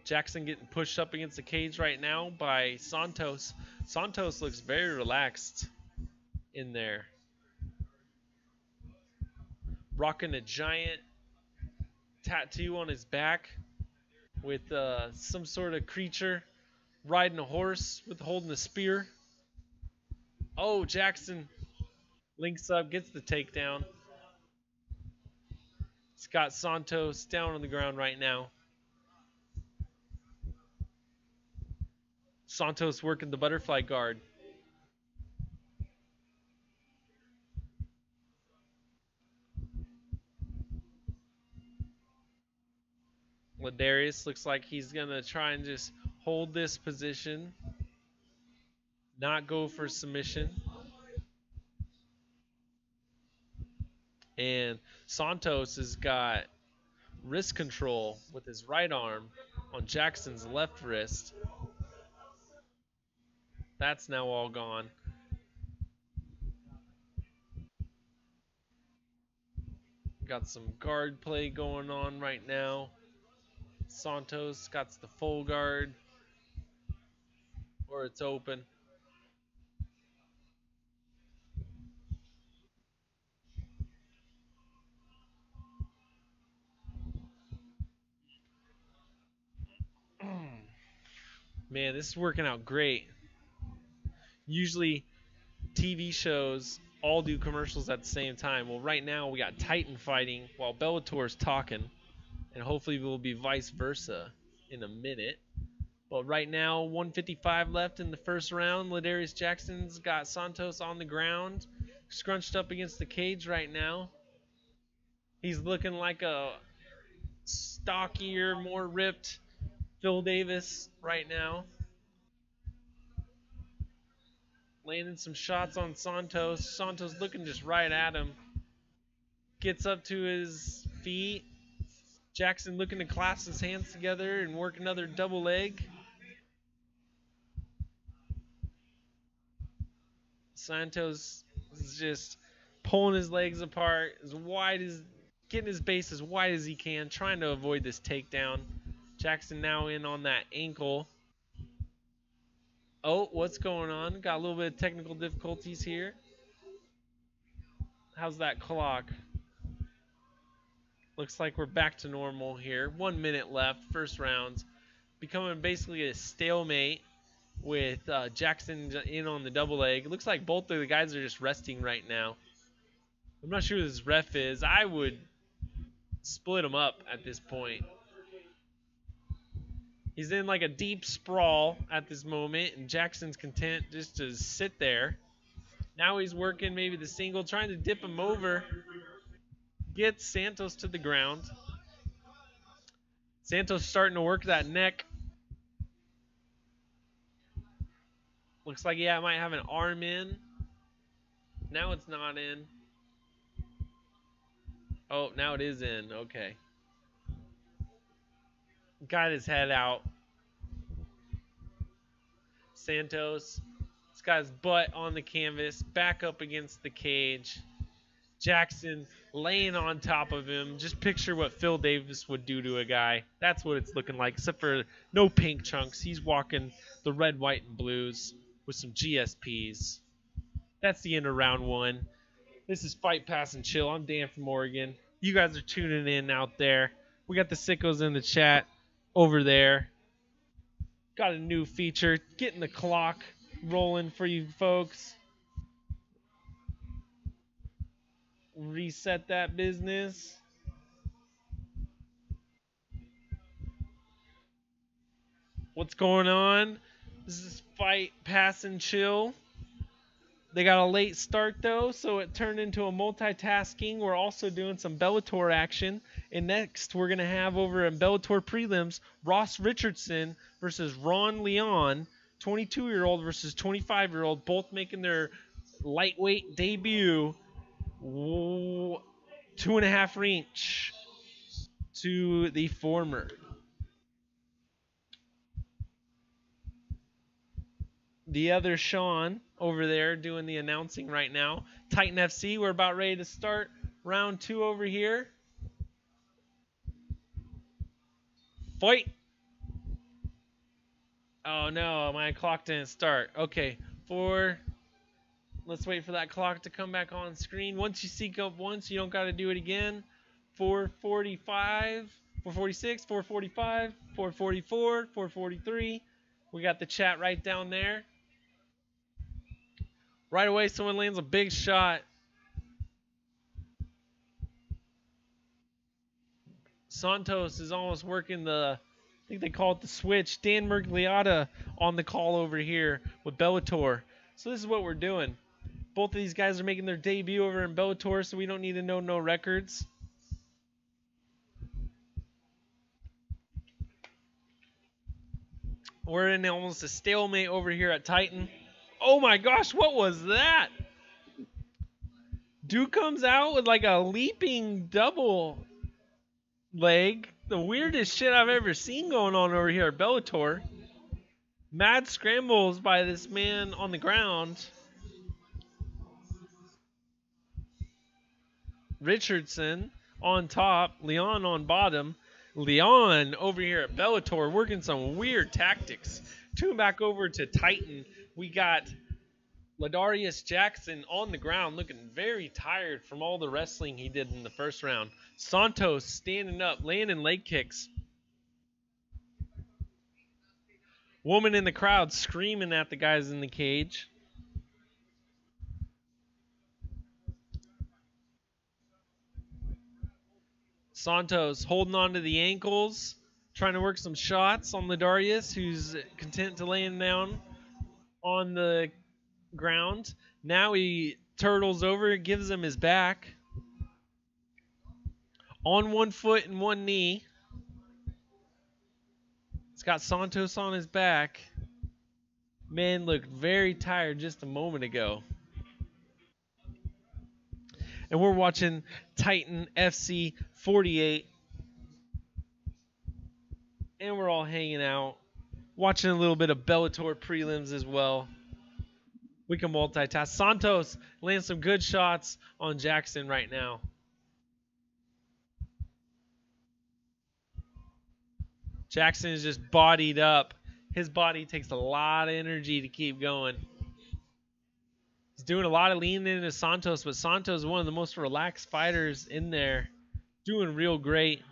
Jackson getting pushed up against the cage right now by Santos. Santos looks very relaxed in there. Rocking a giant tattoo on his back with some sort of creature riding a horse with holding a spear. Oh, Jackson links up, gets the takedown. It's got Santos down on the ground right now. Santos working the butterfly guard. Ladarius looks like he's going to try and just hold this position, not go for submission. And Santos has got wrist control with his right arm on Jackson's left wrist. That's now all gone. Got some guard play going on right now. Santos got the full guard, or it's open. Man, this is working out great. Usually TV shows all do commercials at the same time. Well, right now we got Titan fighting while Bellator's talking, and hopefully it will be vice versa in a minute. But right now, 1:55 left in the first round. Ladarius Jackson's got Santos on the ground, scrunched up against the cage right now. He's looking like a stockier, more ripped Phil Davis right now. Landing some shots on Santos. Santos looking just right at him. Gets up to his feet. Jackson looking to clasp his hands together and work another double leg. Santos is just pulling his legs apart as wide as, getting his base as wide as he can, trying to avoid this takedown. Jackson now in on that ankle. Oh, what's going on? Got a little bit of technical difficulties here. How's that clock? Looks like we're back to normal here. 1 minute left, first round. Becoming basically a stalemate with Jackson in on the double leg. It looks like both of the guys are just resting right now. I'm not sure who this ref is. I would split them up at this point. He's in like a deep sprawl at this moment, and Jackson's content just to sit there. Now he's working maybe the single, trying to dip him over. Gets Santos to the ground. Santos starting to work that neck. Looks like, yeah, it might have an arm in. Now it's not in. Oh, now it is in. Okay. Got his head out. Santos. He's got his butt on the canvas, back up against the cage. Jackson laying on top of him. Just picture what Phil Davis would do to a guy. That's what it's looking like, except for no pink chunks. He's walking the red, white, and blues. with some GSPs. That's the end of round one. This is Fight, Pass, and Chill. I'm Dan from Oregon. You guys are tuning in out there. We got the sickos in the chat over there. Got a new feature, getting the clock rolling for you folks. Reset that business. What's going on? This is Fight, Pass, and Chill. They got a late start though, so it turned into a multitasking. We're also doing some Bellator action. And next we're going to have over in Bellator Prelims, Ross Richardson versus Ron Leon, 22-year-old versus 25-year-old, both making their lightweight debut. 2.5 reach to the former. The other Sean over there doing the announcing right now. Titan FC, we're about ready to start round 2 over here. Fight. Oh no, my clock didn't start. Okay, let's wait for that clock to come back on screen. Once you seek up once, you don't got to do it again. 445, 446, 445, 444, 443. We got the chat right down there. Right away, someone lands a big shot. Santos is almost working the, I think they call it the switch. Dan Mergliotta on the call over here with Bellator. So this is what we're doing. Both of these guys are making their debut over in Bellator, so we don't need to know no records. We're in almost a stalemate over here at Titan. Oh my gosh, what was that? Dude comes out with like a leaping double leg. The weirdest shit I've ever seen going on over here at Bellator. Mad scrambles by this man on the ground. Richardson on top, Leon on bottom. Leon over here at Bellator working some weird tactics. Tune back over to Titan. We got Ladarius Jackson on the ground looking very tired from all the wrestling he did in the first round. Santos standing up, landing leg kicks. Woman in the crowd screaming at the guys in the cage. Santos holding on to the ankles, trying to work some shots on Ladarius, who's content to lay him down on the ground. Now he turtles over, gives him his back. On one foot and one knee. It's got Santos on his back. Man looked very tired just a moment ago. And we're watching Titan FC 48. And we're all hanging out. Watching a little bit of Bellator prelims as well. We can multitask. Santos lands some good shots on Jackson right now. Jackson is just bodied up. His body takes a lot of energy to keep going. He's doing a lot of leaning into Santos, but Santos is one of the most relaxed fighters in there. Doing real great.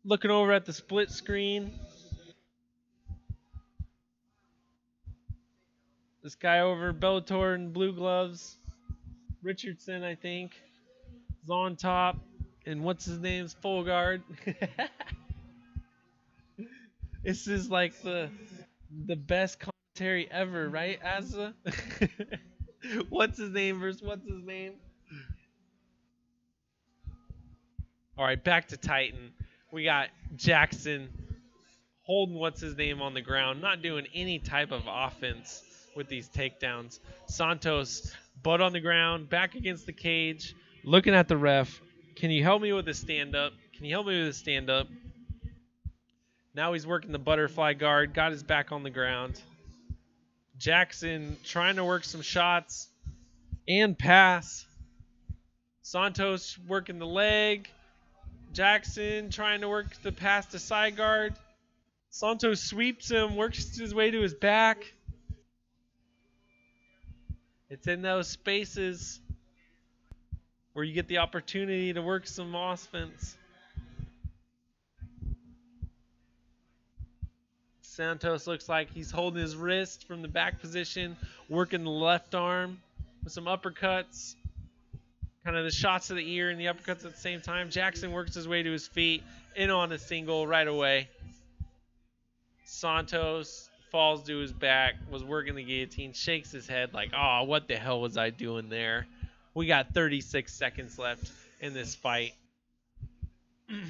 Looking over at the split screen. This guy over Bellator in blue gloves. Richardson, I think, is on top. And what's his name's full guard. This is like the best commentary ever, right, Azza? What's his name versus what's his name? All right, back to Titan. We got Jackson holding what's his name on the ground, not doing any type of offense with these takedowns. Santos, butt on the ground, back against the cage, looking at the ref. Can you help me with a stand-up? Can you help me with a stand-up? Now he's working the butterfly guard, got his back on the ground. Jackson trying to work some shots and pass. Santos working the leg. Jackson trying to work the pass to side guard. Santos sweeps him, works his way to his back. It's in those spaces where you get the opportunity to work some offense. Santos looks like he's holding his wrist from the back position, working the left arm with some uppercuts. Kind of the shots to the ear and the uppercuts at the same time. Jackson works his way to his feet, in on a single right away. Santos falls to his back, was working the guillotine, shakes his head like, oh, what the hell was I doing there? We got 36 seconds left in this fight.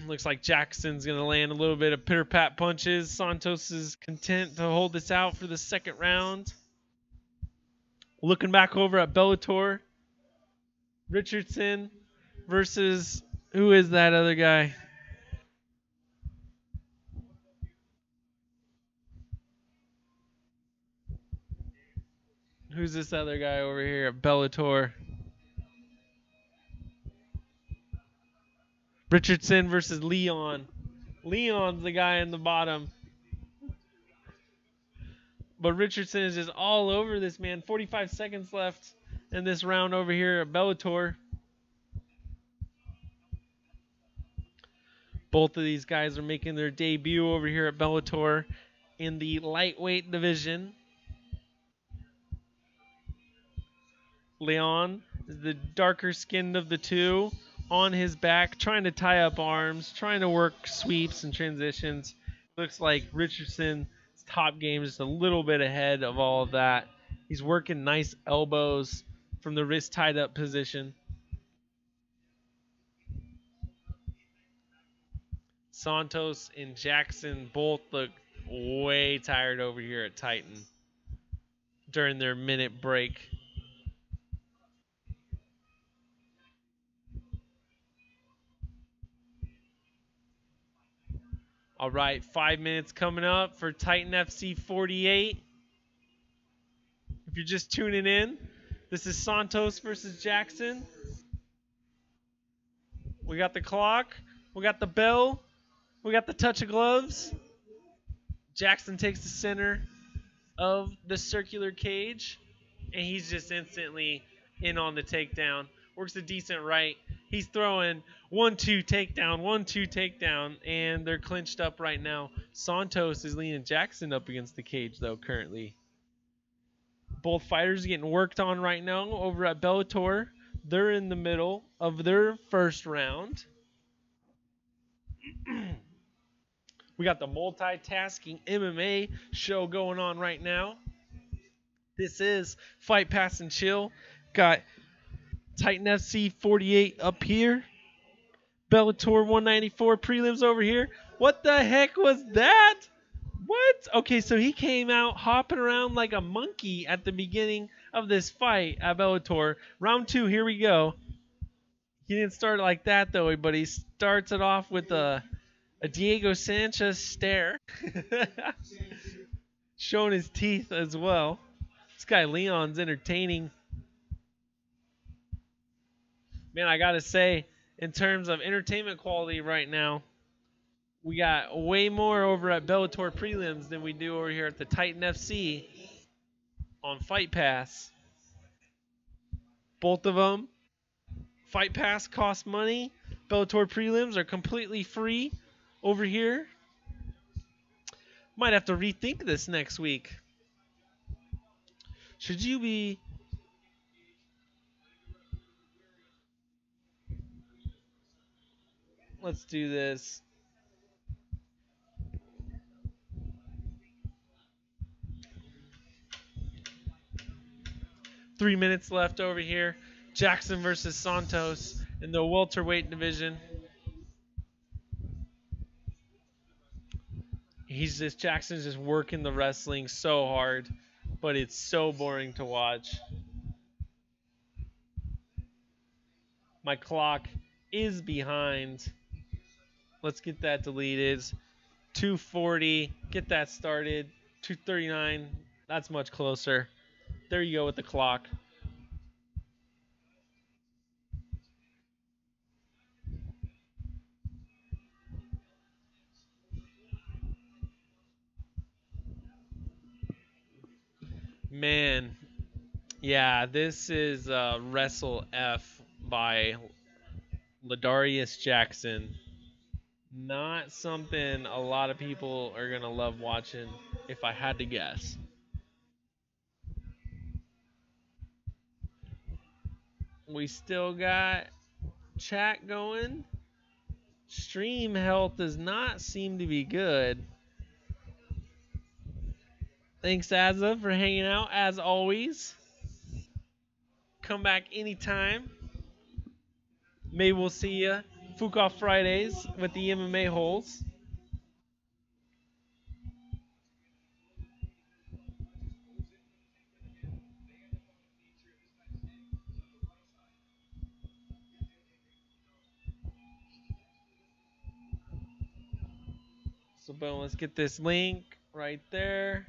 Looks like Jackson's going to land a little bit of pitter-pat punches. Santos is content to hold this out for the second round. Looking back over at Bellator, Richardson versus, who is that other guy? Who's this other guy over here at Bellator? Richardson versus Leon. Leon's the guy in the bottom. But Richardson is just all over this man. 45 seconds left in this round over here at Bellator. Both of these guys are making their debut over here at Bellator in the lightweight division. Leon is the darker skinned of the two, on his back, trying to tie up arms, trying to work sweeps and transitions. Looks like Richardson's top game is just a little bit ahead of all of that. He's working nice elbows from the wrist tied up position. Santos and Jackson both look way tired over here at Titan during their minute break. All right, 5 minutes coming up for Titan FC 48. If you're just tuning in, this is Santos versus Jackson. We got the clock. We got the bell. We got the touch of gloves. Jackson takes the center of the circular cage, and he's just instantly in on the takedown. Works a decent right. He's throwing 1-2 takedown, 1-2 takedown, and they're clinched up right now. Santos is leaning Jackson up against the cage, though, currently. Both fighters getting worked on right now over at Bellator. They're in the middle of their first round. We got the multitasking MMA show going on right now. This is Fight Pass and Chill. Got Titan FC 48 up here. Bellator 194 prelims over here. What the heck was that? What? Okay, so he came out hopping around like a monkey at the beginning of this fight at Bellator. Round 2, here we go. He didn't start like that, though, but he starts it off with a Diego Sanchez stare. Showing his teeth as well. This guy Leon's entertaining. Man, I gotta say, in terms of entertainment quality right now, we got way more over at Bellator prelims than we do over here at the Titan FC on Fight Pass. Both of them, Fight Pass costs money. Bellator prelims are completely free over here. Might have to rethink this next week. Should you be... Let's do this. Three minutes left over here. Jackson versus Santos in the welterweight division. Jackson's just working the wrestling so hard, but it's so boring to watch. My clock is behind. Let's get that deleted. 240. Get that started. 239. That's much closer. There you go with the clock. Man, Yeah, this is Wrestle F by Ladarius Jackson. Not something a lot of people are going to love watching, if I had to guess. We still got chat going. Stream health does not seem to be good. Thanks, Azza, for hanging out, as always. Come back anytime. Maybe we'll see you Fukoff Fridays with the MMA holes. So, boom, let's get this link right there.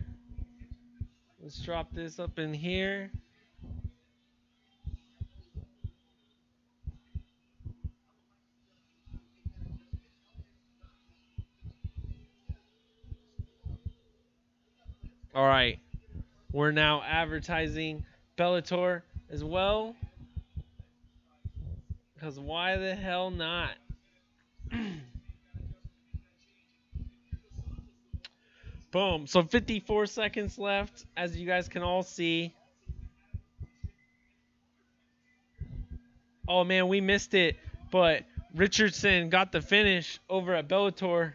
Let's drop this up in here. All right. We're now advertising Bellator as well. Because why the hell not? Boom. So 54 seconds left, as you guys can all see. Oh, man, we missed it. But Richardson got the finish over at Bellator.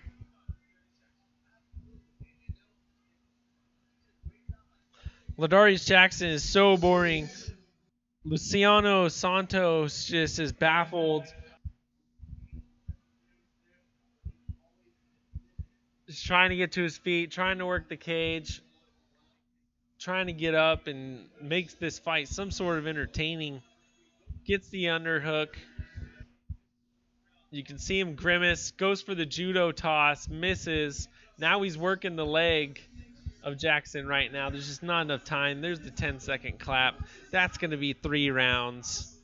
Ladarius Jackson is so boring. Luciano Santos just is baffled. Just trying to get to his feet, trying to work the cage, trying to get up and makes this fight some sort of entertaining. Gets the underhook. You can see him grimace, goes for the judo toss, misses. Now he's working the leg of Jackson right now. There's just not enough time. There's the 10-second clap. That's going to be 3 rounds.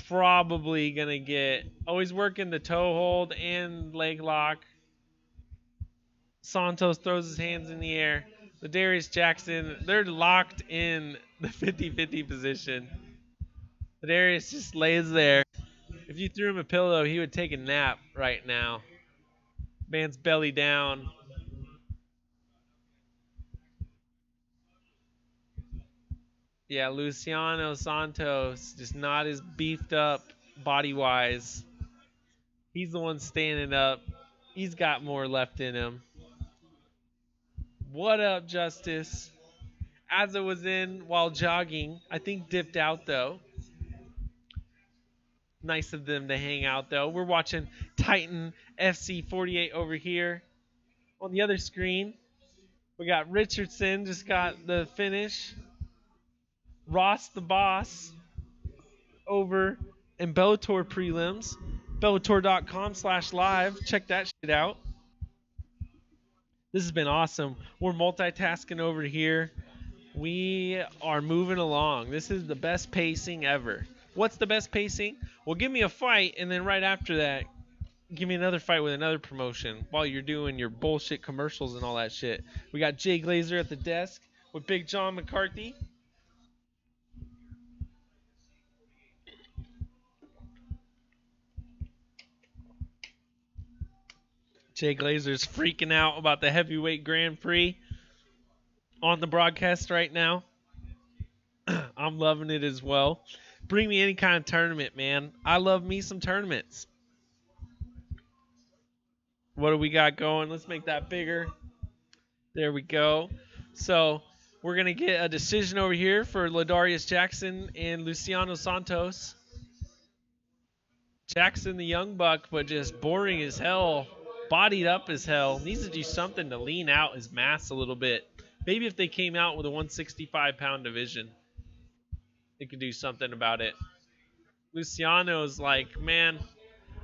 Probably going to get... Oh, he's working the toe hold and leg lock. Santos throws his hands in the air. Ladarius Jackson, they're locked in the 50-50 position. Ladarius just lays there. If you threw him a pillow, he would take a nap right now. Man's belly down. Yeah, Luciano Santos, just not as beefed up body-wise. He's the one standing up. He's got more left in him. What up, Justice? Azza was in while jogging. I think dipped out, though. Nice of them to hang out, though. We're watching Titan FC 48 over here. On the other screen, we got Richardson, just got the finish. Ross the Boss over in Bellator prelims. Bellator.com/live. Check that shit out. This has been awesome. We're multitasking over here. We are moving along. This is the best pacing ever. What's the best pacing? Well, give me a fight, and then right after that, give me another fight with another promotion while you're doing your bullshit commercials and all that shit. We got Jay Glazer at the desk with Big John McCarthy. Jay Glazer's freaking out about the heavyweight Grand Prix on the broadcast right now. I'm loving it as well. Bring me any kind of tournament, man. I love me some tournaments. What do we got going? Let's make that bigger. There we go. So we're going to get a decision over here for Ladarius Jackson and Luciano Santos. Jackson the young buck, but just boring as hell. Bodied up as hell. Needs to do something to lean out his mass a little bit. Maybe if they came out with a 165-pound division, they could do something about it. Luciano's like, man,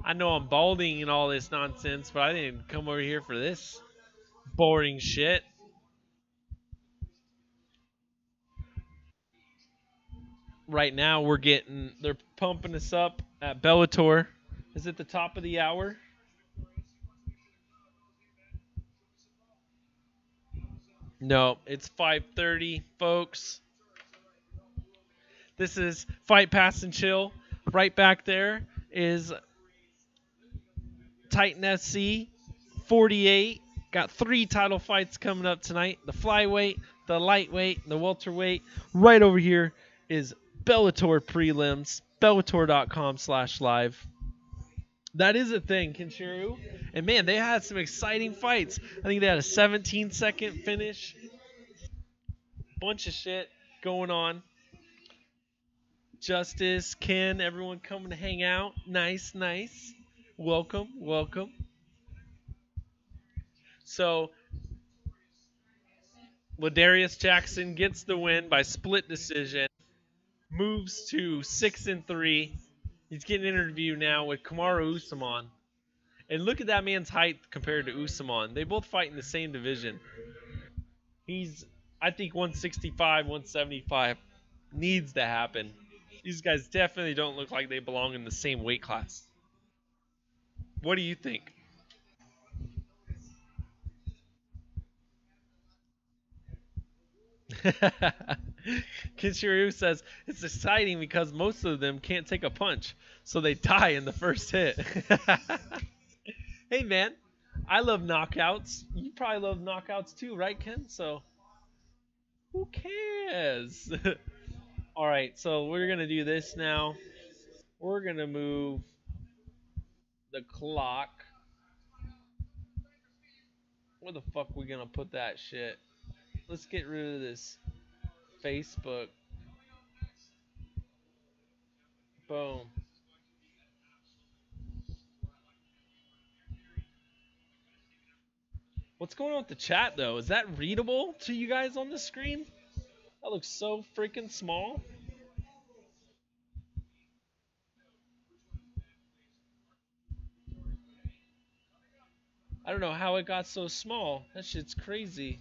I know I'm balding and all this nonsense, but I didn't come over here for this boring shit. Right now they're pumping us up at Bellator. Is it the top of the hour? No, it's 5:30, folks. This is Fight Pass and Chill. Right back there is Titan SC 48. Got 3 title fights coming up tonight. The flyweight, the lightweight, the welterweight. Right over here is Bellator Prelims. Bellator.com/live. That is a thing, Kinshiru. And man, they had some exciting fights. I think they had a 17-second finish. Bunch of shit going on. Justice, Ken, everyone coming to hang out. Nice, nice. Welcome, welcome. So, Ladarius Jackson gets the win by split decision. Moves to 6-3. He's getting an interview now with Kamaru Usman. And look at that man's height compared to Usman. They both fight in the same division. He's, I think, 165, 175. Needs to happen. These guys definitely don't look like they belong in the same weight class. What do you think? Kinshiru says it's exciting because most of them can't take a punch, so they die in the first hit. Hey man, I love knockouts. You probably love knockouts too, right, Ken? So who cares? All right, so we're gonna do this now. We're gonna move the clock. Where the fuck we gonna put that shit? Let's get rid of this Facebook. Boom. What's going on with the chat though? Is that readable to you guys on the screen? That looks so freaking small. I don't know how it got so small. That shit's crazy.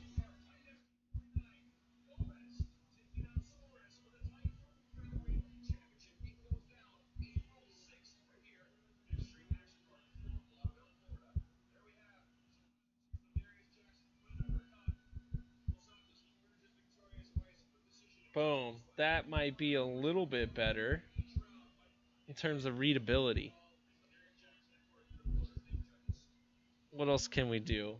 Boom. That might be a little bit better in terms of readability. What else can we do?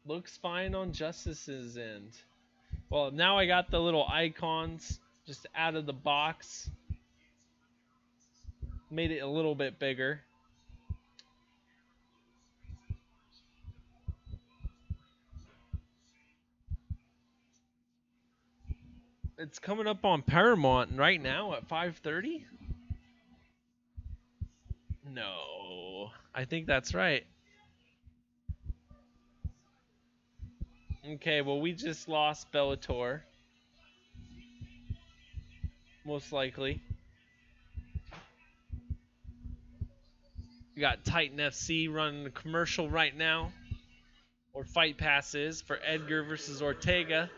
Looks fine on Justice's end. Well, now I got the little icons just out of the box. Made it a little bit bigger. It's coming up on Paramount right now at 5:30. No, I think that's right. Okay, well we just lost Bellator. Most likely. We got Titan FC running a commercial right now. Or fight passes for Edgar versus Ortega.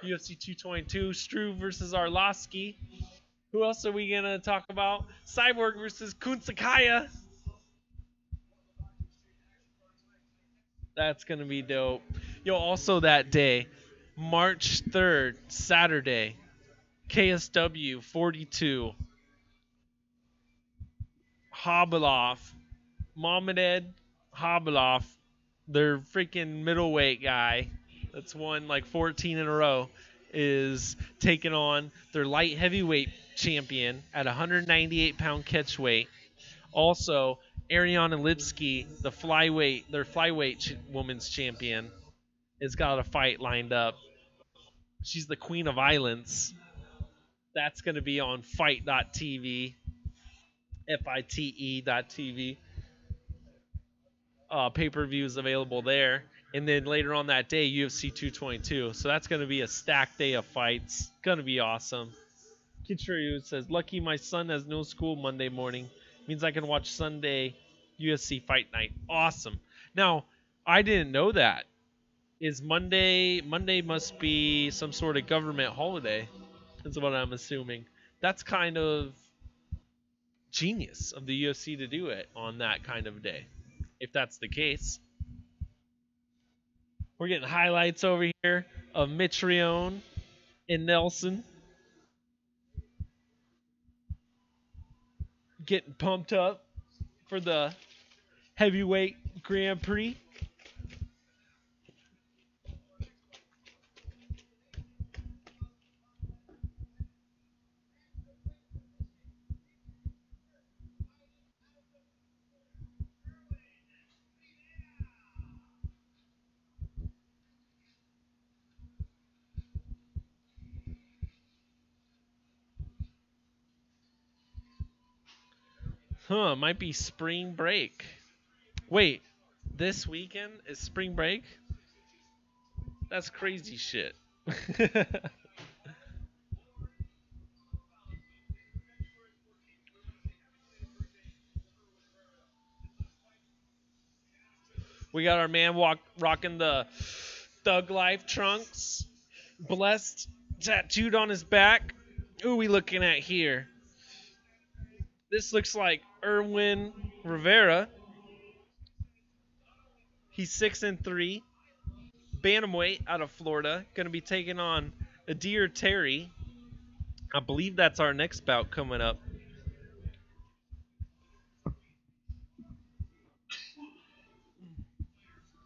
UFC 222, Struve versus Arlovsky. Who else are we going to talk about? Cyborg versus Kunsakaya. That's going to be dope. Yo, also that day, March 3rd, Saturday, KSW 42. Hobilov, Mamedev Hobilov, their freaking middleweight guy that's won like 14 in a row, is taking on their light heavyweight champion at 198-pound catch weight. Also, Ariana Lipsky, the flyweight, their flyweight women's champion, has got a fight lined up. She's the Queen of Violence. That's going to be on fight.tv. FITE.tv. Pay-per-view is available there. And then later on that day, UFC 222. So that's going to be a stacked day of fights. Going to be awesome. Kichiryu says, lucky my son has no school Monday morning. Means I can watch Sunday UFC Fight Night. Awesome. Now, I didn't know that. Is Monday must be some sort of government holiday. That's what I'm assuming. That's kind of genius of the UFC to do it on that kind of day, if that's the case. We're getting highlights over here. of Mitrione and Nelson getting pumped up for the heavyweight Grand Prix. Might be spring break. Wait, this weekend is spring break? That's crazy shit. We got our man rocking the Thug Life trunks. Blessed, tattooed on his back. Who are we looking at here? This looks like Erwin Rivera. He's 6-3. Bantamweight out of Florida. Going to be taking on Adir Terry. I believe that's our next bout coming up.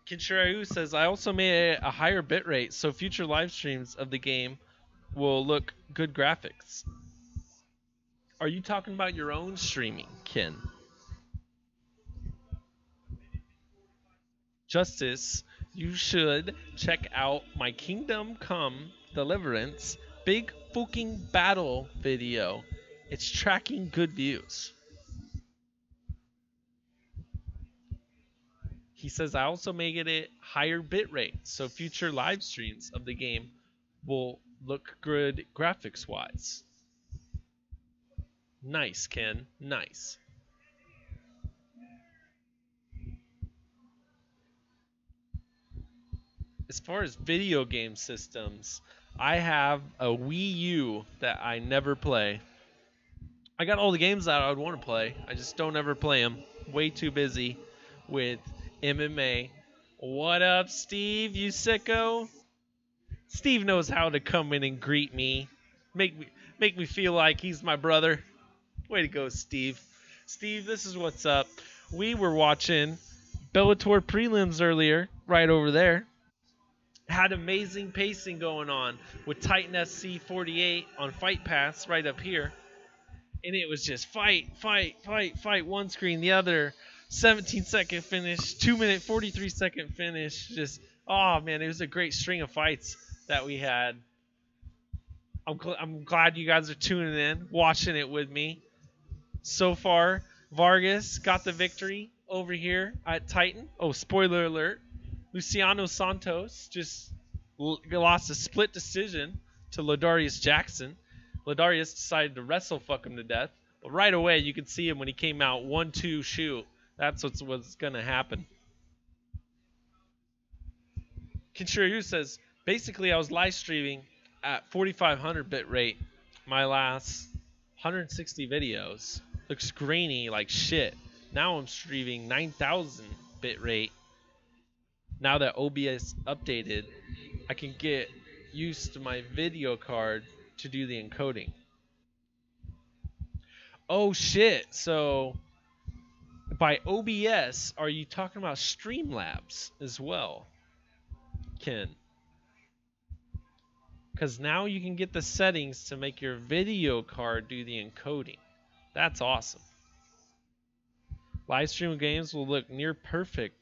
Kinshirayu says, I also made a higher bitrate, so future live streams of the game will look good graphics. Are you talking about your own streaming, Ken? Justice, you should check out my Kingdom Come Deliverance big fucking battle video. It's tracking good views. He says, I also make it a higher bitrate, so future live streams of the game will look good graphics wise. Nice, Ken. Nice. As far as video game systems, I have a Wii U that I never play. I got all the games that I would want to play. I just don't ever play them. Way too busy with MMA. What up, Steve? You sicko? Steve knows how to come in and greet me. Make me feel like he's my brother. Way to go, Steve. Steve, this is what's up. We were watching Bellator prelims earlier, right over there. Had amazing pacing going on with Titan SC 48 on Fight Pass right up here. And it was just fight, one screen, the other. 17-second finish, 2-minute, 43-second finish. Just, oh man, it was a great string of fights that we had. I'm glad you guys are tuning in, watching it with me. So far, Vargas got the victory over here at Titan. Oh, spoiler alert. Luciano Santos just lost a split decision to Ladarius Jackson. Ladarius decided to wrestle fuck him to death. But right away, you could see him when he came out 1-2 shoot. That's what's going to happen. Kinshiryu says, basically I was live streaming at 4500 bit rate. My last 160 videos. Looks grainy like shit. Now I'm streaming 9000 bit rate. Now that OBS updated, I can get used to my video card to do the encoding. Oh shit, so by OBS, are you talking about Streamlabs as well, Ken? Because now you can get the settings to make your video card do the encoding. That's awesome. Live stream games will look near perfect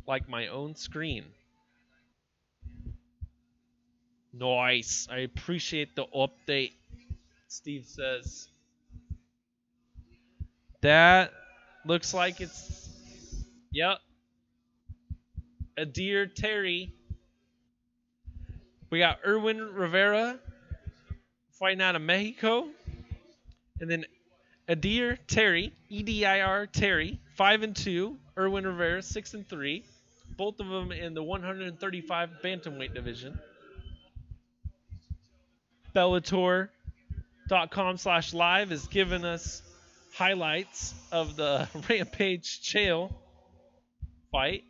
like my own screen. Nice. I appreciate the update, Steve says. That looks like it's, yep, Adir Terry. We got Erwin Rivera fighting out of Mexico. And then Adir Terry, E-D-I-R Terry, 5-2. Erwin Rivera, 6-3. Both of them in the 135 bantamweight division. Bellator.com/live is giving us highlights of the Rampage Chael fight.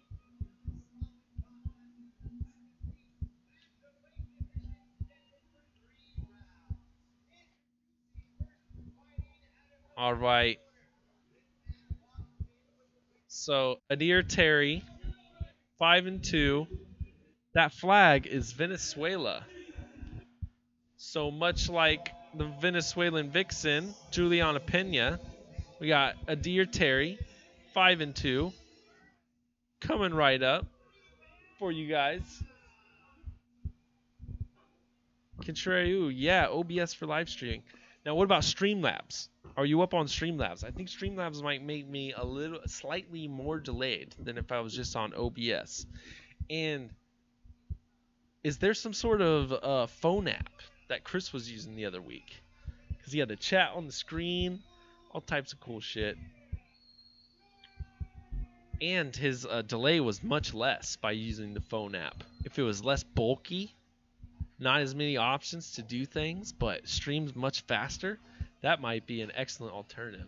All right. So Adir Terry, 5-2. That flag is Venezuela. So much like the Venezuelan vixen, Juliana Pena, we got Adir Terry, 5-2, coming right up for you guys. Contrariu, yeah, OBS for live streaming. Now, what about Streamlabs? Are you up on Streamlabs? I think Streamlabs might make me slightly more delayed than if I was just on OBS. And is there some sort of phone app that Chris was using the other week? Because he had the chat on the screen, all types of cool shit. And his delay was much less by using the phone app. If it was less bulky, not as many options to do things, but streams much faster, that might be an excellent alternative.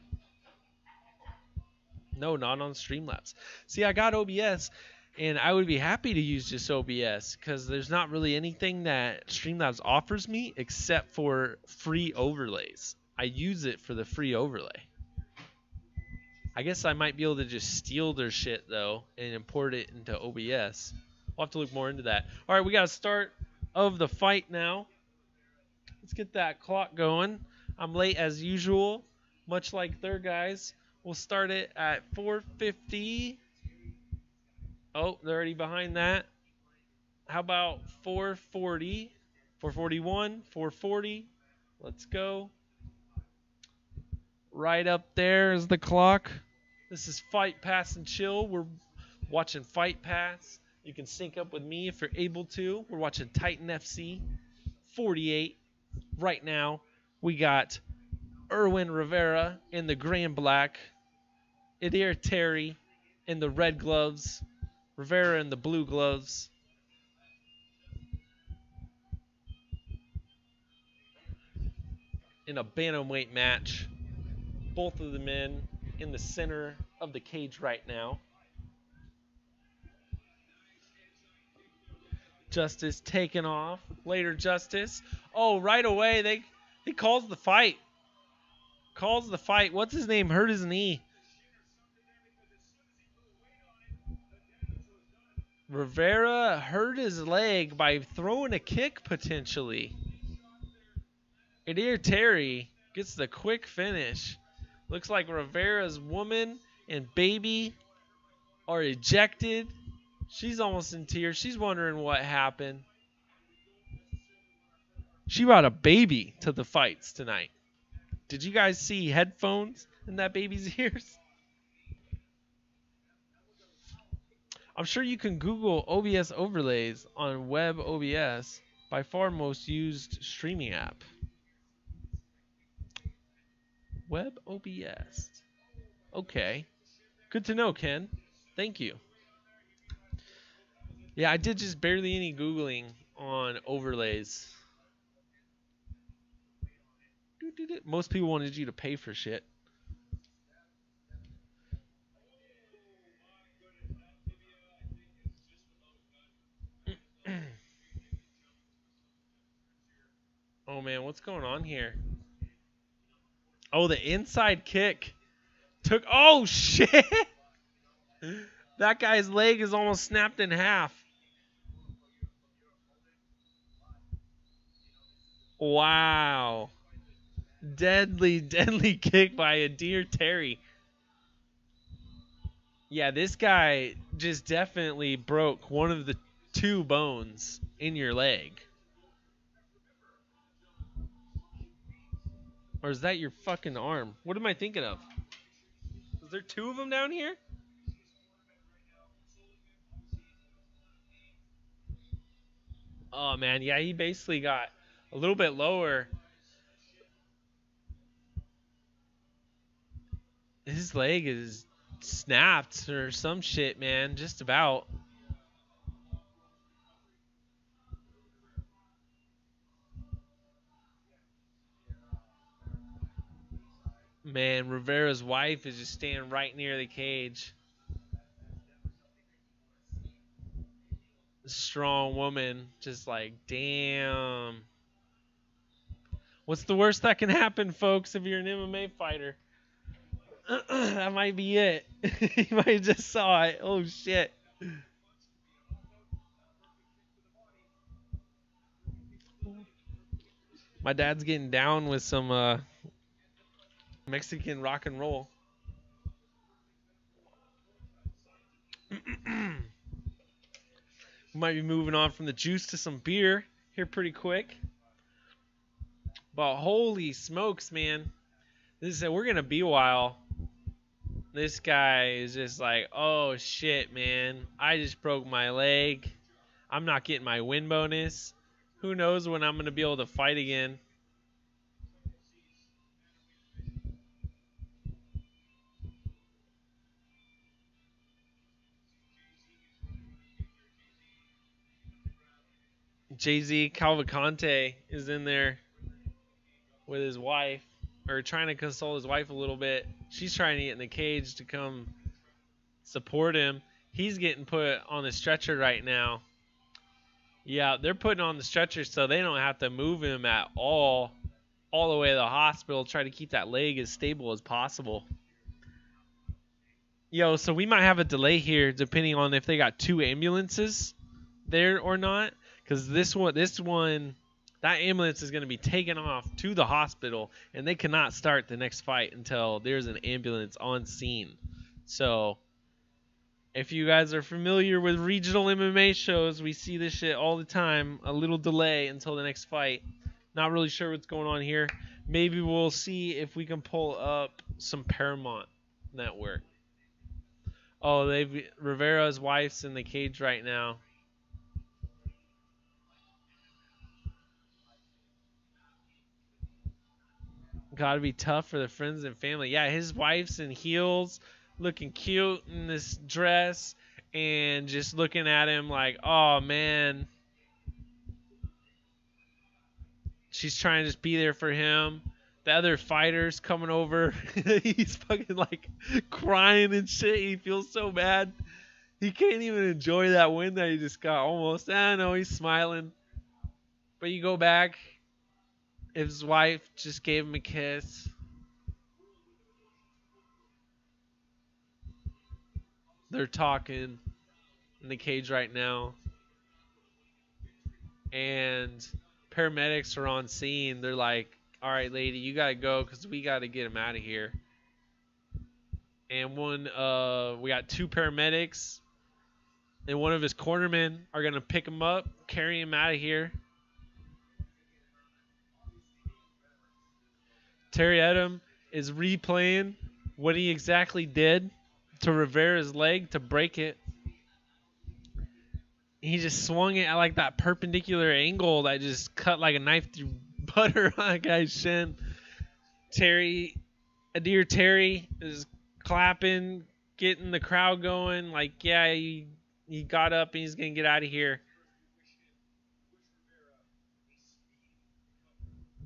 No, not on Streamlabs. See, I got OBS, and I would be happy to use just OBS because there's not really anything that Streamlabs offers me except for free overlays. I use it for the free overlay. I guess I might be able to just steal their shit, though, and import it into OBS. We'll have to look more into that. All right, we got a start of the fight now. Let's get that clock going. I'm late as usual, much like their guys. We'll start it at 4:50. Oh, they're already behind that. How about 4:40? 4:41, 4:40. Let's go. Right up there is the clock. This is Fight Pass and Chill. We're watching Fight Pass. You can sync up with me if you're able to. We're watching Titan FC 48. Right now, we got Erwin Rivera in the gray and black. Adir Terry in the red gloves. Rivera in the blue gloves. In a bantamweight match. Both of the men in the center of the cage right now. Justice taken off. Later Justice. Oh, right away he calls the fight. Calls the fight. What's his name? Hurt his knee. Rivera hurt his leg by throwing a kick potentially. Adir Terry gets the quick finish. Looks like Rivera's woman and baby are ejected. She's almost in tears. She's wondering what happened. She brought a baby to the fights tonight. Did you guys see headphones in that baby's ears? I'm sure you can Google OBS overlays on web OBS, by far most used streaming app. Web OBS. Okay. Good to know, Ken. Thank you. Yeah, I did just barely any Googling on overlays. Most people wanted you to pay for shit. Oh, man, what's going on here? Oh, the inside kick took... Oh, shit! That guy's leg is almost snapped in half. Wow. Deadly, deadly kick by Adir Terry. Yeah, this guy just definitely broke one of the two bones in your leg. Or is that your fucking arm? What am I thinking of? Is there two of them down here? Oh, man. Yeah, he basically got a little bit lower. His leg is snapped or some shit, man. Just about. Man, Rivera's wife is just standing right near the cage. Strong woman, just like, damn. What's the worst that can happen, folks, if you're an MMA fighter? That might be it. He might have just saw it. Oh shit. My dad's getting down with some Mexican rock and roll. We might be moving on from the juice to some beer here pretty quick. But holy smokes, man. We're going to be a while. This guy is just like, oh shit, man. I just broke my leg. I'm not getting my win bonus. Who knows when I'm going to be able to fight again. Jay-Z Cavalcante is in there with his wife, or trying to console his wife a little bit. She's trying to get in the cage to come support him. He's getting put on the stretcher right now. Yeah, they're putting on the stretcher so they don't have to move him at all the way to the hospital, try to keep that leg as stable as possible. Yo, so we might have a delay here depending on if they got 2 ambulances there or not, because this one, that ambulance is going to be taken off to the hospital, and they cannot start the next fight until there's an ambulance on scene. So if you guys are familiar with regional MMA shows, we see this shit all the time. A little delay until the next fight. Not really sure what's going on here. Maybe we'll see if we can pull up some Paramount Network. Oh, Rivera's wife's in the cage right now. Gotta be tough for the friends and family. Yeah, his wife's in heels, looking cute in this dress, and just looking at him like, oh man. She's trying to just be there for him. The other fighter's coming over. He's fucking like crying and shit. He feels so bad. He can't even enjoy that win that he just got almost. I know he's smiling. But you go back. If his wife just gave him a kiss. They're talking in the cage right now. And paramedics are on scene. They're like, all right, lady, you got to go because we got to get him out of here. And we got 2 paramedics and one of his cornermen are going to pick him up, carry him out of here. Terry Edom is replaying what he exactly did to Rivera's leg to break it. He just swung it at like that perpendicular angle that just cut like a knife through butter on that guy's shin. Adair Terry is clapping, getting the crowd going. Like, yeah, he got up and he's going to get out of here.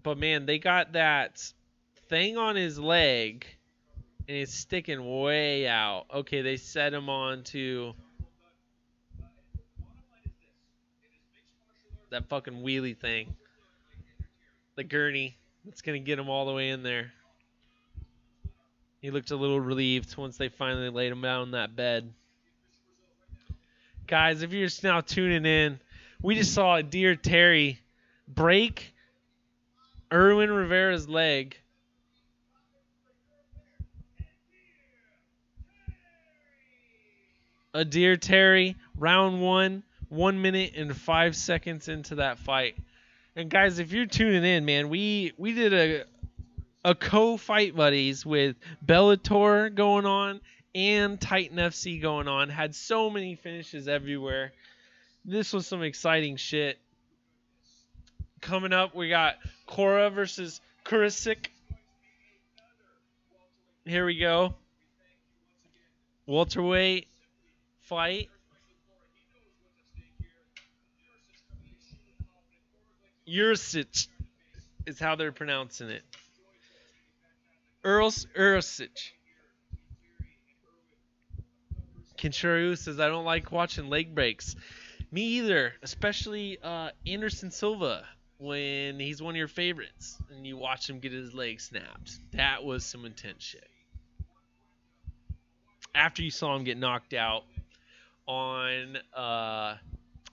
But, man, they got that thing on his leg, and it's sticking way out. Okay, they set him on to that fucking wheelie thing. The gurney. It's going to get him all the way in there. He looked a little relieved once they finally laid him down in that bed. Guys, if you're just now tuning in, we just saw Adair Terry break Irwin Rivera's leg. Adair Terry, round 1, 1 minute and 5 seconds into that fight. And guys, if you're tuning in, man, we did a co-fight buddies with Bellator going on and Titan FC going on. Had so many finishes everywhere. This was some exciting shit. Coming up, we got Cora versus Kurasik. Here we go. Welterweight fight. Ursic is how they're pronouncing it. Ursic. Kinshiro says, I don't like watching leg breaks. Me either, especially Anderson Silva when he's one of your favorites and you watch him get his leg snapped. That was some intense shit. after you saw him get knocked out on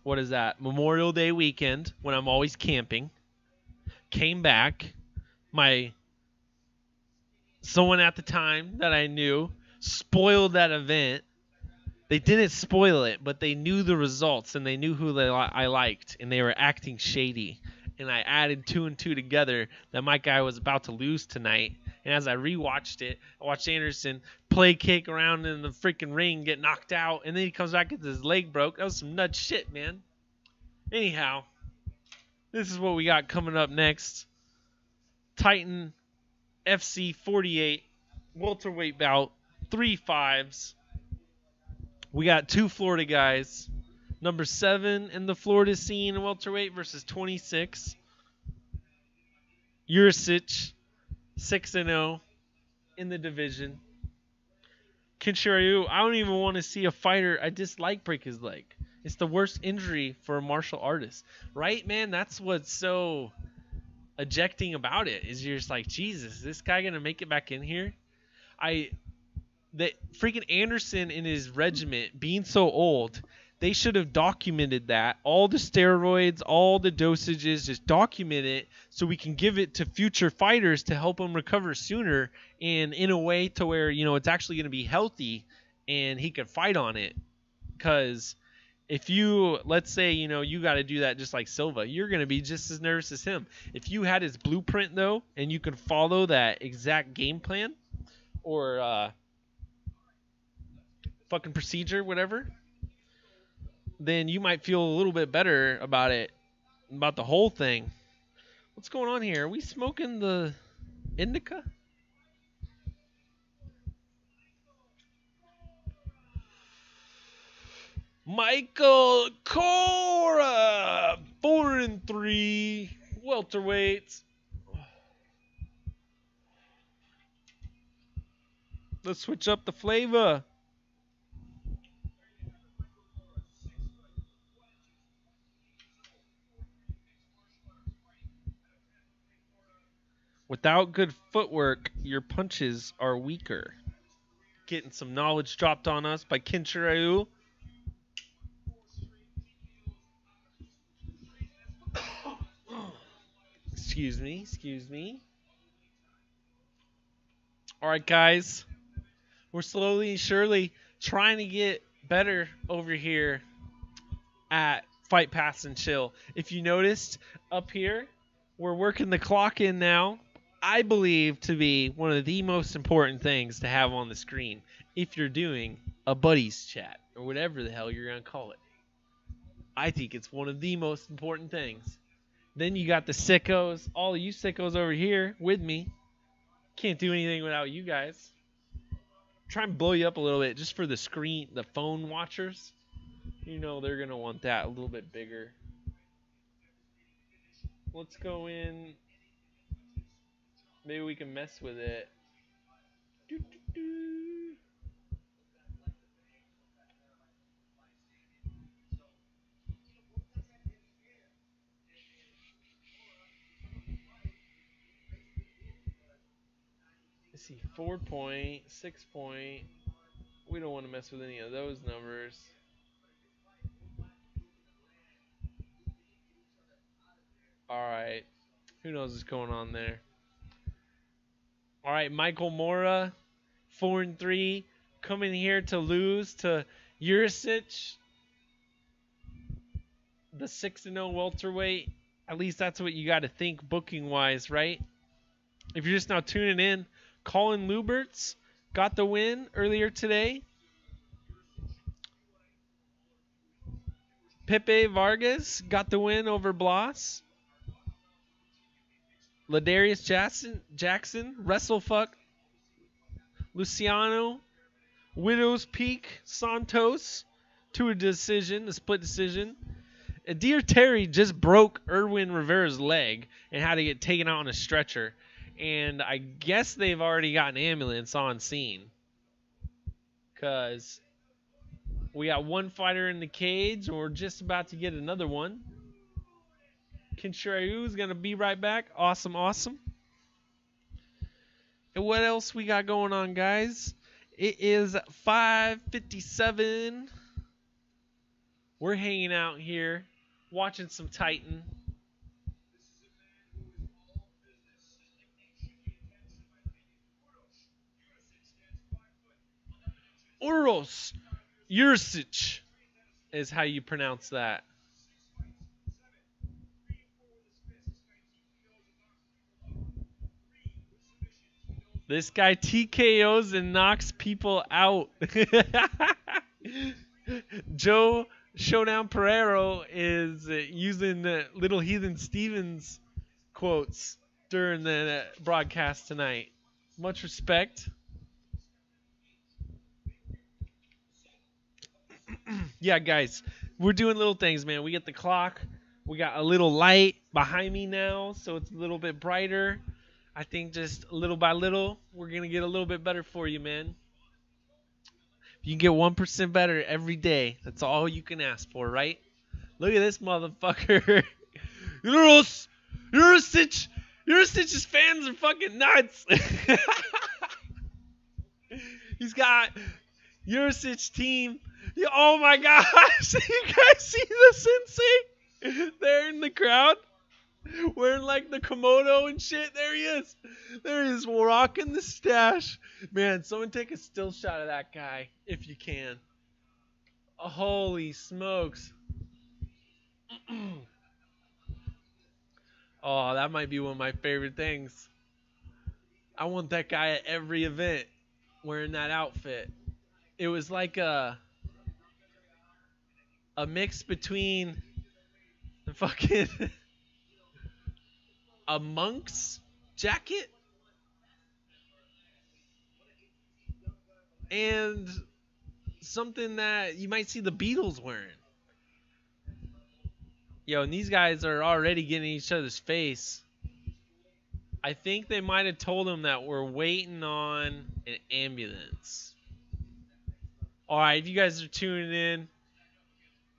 what is that? Memorial Day weekend when I'm always camping. Came back. Someone at the time that I knew spoiled that event. They didn't spoil it, but they knew the results and they knew who I liked, and they were acting shady. And I added 2 and 2 together that my guy was about to lose tonight. And as I rewatched it, I watched Anderson play kick around in the freaking ring, get knocked out, and then he comes back with his leg broke. That was some nut shit, man. Anyhow, this is what we got coming up next. Titan FC 48 welterweight bout, 3 5s. We got 2 Florida guys. Number 7 in the Florida scene welterweight versus 26. Jurisic, 6-0 in the division. Kinshiryu, I don't even want to see a fighter I dislike break his leg. It's the worst injury for a martial artist. Right, man? That's what's so ejecting about it, is you're just like, Jesus, is this guy going to make it back in here? That freaking Anderson in his regiment being so old, they should have documented that. All the steroids, all the dosages, just document it so we can give it to future fighters to help them recover sooner and in a way to where, it's actually going to be healthy and he could fight on it. Because if you, let's say, you got to do that just like Silva, you're going to be just as nervous as him. If you had his blueprint, though, and you could follow that exact game plan or fucking procedure, whatever, then you might feel a little bit better about it, about the whole thing. What's going on here? Are we smoking the indica? Michael Cora, 4-3, welterweights. Let's switch up the flavor. Without good footwork, your punches are weaker. Getting some knowledge dropped on us by Kinshiryu. Excuse me. All right, guys. We're slowly and surely trying to get better over here at Fight Pass and Chill. If you noticed up here, we're working the clock in now. I believe to be one of the most important things to have on the screen if you're doing a buddies chat or whatever the hell you're going to call it. I think it's one of the most important things. Then you got the sickos, all of you sickos over here with me. Can't do anything without you guys. Try and blow you up a little bit just for the screen, the phone watchers. They're going to want that a little bit bigger. Let's go in. Maybe we can mess with it. Let's see, 4 point, 6 point. We don't want to mess with any of those numbers. Alright. Who knows what's going on there? Alright, Michael Mora, 4-3, coming here to lose to Jurisic, the 6-0 welterweight. At least that's what you got to think booking-wise, right? If you're just now tuning in, Colin Luberts got the win earlier today. Pepe Vargas got the win over Blas. Ladarius Jackson, WrestleFuck, Luciano, Widow's Peak, Santos, to a split decision. Adir Terry just broke Erwin Rivera's leg and had to get taken out on a stretcher. And I guess they've already got an ambulance on scene. Because we got one fighter in the cage, and we're just about to get another one. Kinshiryu is going to be right back. Awesome. And what else we got going on, guys? It is 5:57. We're hanging out here, watching some Titan. Uros Jurisic is how you pronounce that. This guy TKOs and knocks people out. Joe Showdown Pereiro is using Little Heathen Stevens quotes during the broadcast tonight. Much respect. Yeah, guys, we're doing little things, man. We get the clock. We got a little light behind me now, so it's a little bit brighter. I think just little by little, we're going to get a little bit better for you, man. You can get 1% better every day. That's all you can ask for, right? Look at this motherfucker. Jurisic's fans are fucking nuts. He's got Jurisic's team. Oh my gosh. You guys see the sensei there in the crowd? Wearing like the Komodo and shit. There he is. There he is, rocking the stash. Man, someone take a still shot of that guy if you can. Oh, holy smokes. Oh, that might be one of my favorite things. I want that guy at every event wearing that outfit. It was like a mix between the fucking a monk's jacket and something that you might see the Beatles wearing. Yo, and these guys are already getting in each other's face. I think they might have told him that we're waiting on an ambulance. Alright, if you guys are tuning in,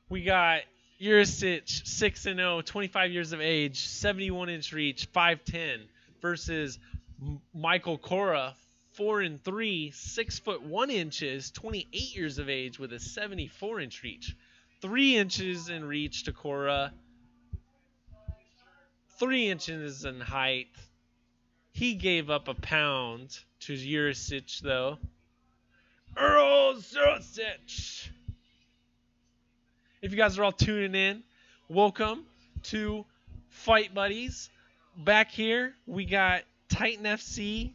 we got Jurisic, 6-0, 25 years of age, 71-inch reach, 5'10", versus Michael Cora, 4-3, 6'1", 28 years of age with a 74-inch reach. 3 inches in reach to Cora, 3 inches in height. He gave up a pound to Jurisic, though. Earl Jurisic. If you guys are all tuning in, welcome to Fight Buddies. Back here, we got Titan FC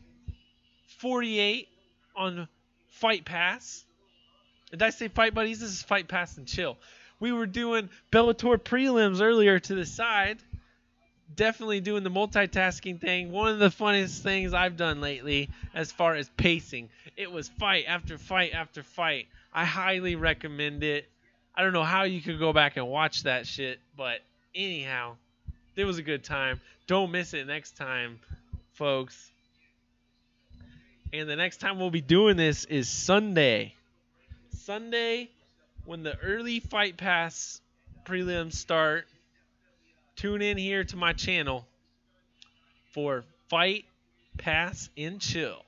48 on Fight Pass. Did I say Fight Buddies? This is Fight Pass and Chill. We were doing Bellator Prelims earlier to the side. Definitely doing the multitasking thing. One of the funniest things I've done lately as far as pacing. It was fight after fight after fight. I highly recommend it. I don't know how you could go back and watch that shit, but anyhow, it was a good time. Don't miss it next time, folks. And the next time we'll be doing this is Sunday. Sunday, when the early Fight Pass prelims start, tune in here to my channel for Fight Pass and Chill.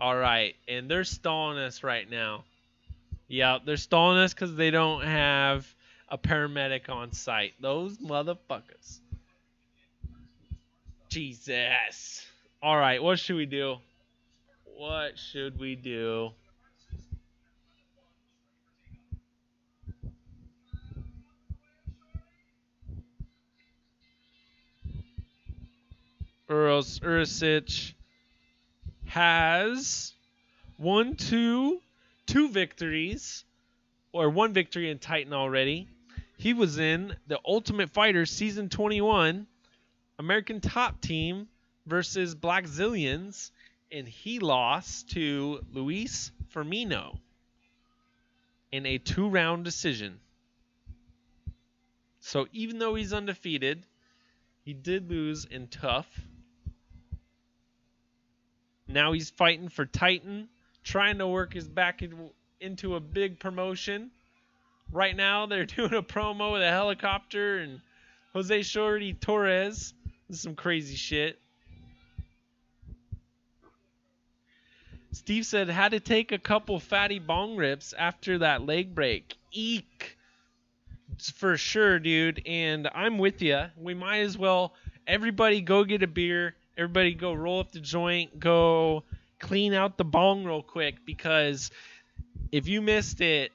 All right, and they're stalling us right now. Yeah, they're stalling us because they don't have a paramedic on site. Those motherfuckers. Jesus. All right, what should we do? What should we do? Jurisic has two victories, or one victory in Titan already. He was in the Ultimate Fighter Season 21 American Top Team versus Black Zillions, and he lost to Luis Firmino in a 2-round decision. So even though he's undefeated, he did lose in tough. Now he's fighting for Titan, trying to work his back into a big promotion. Right now they're doing a promo with a helicopter and Jose Shorty Torres. This is some crazy shit. Steve said had to take a couple fatty bong rips after that leg break. Eek. For sure, dude. And I'm with you. We might as well, everybody go get a beer. Everybody go roll up the joint. Go clean out the bong real quick, because if you missed it,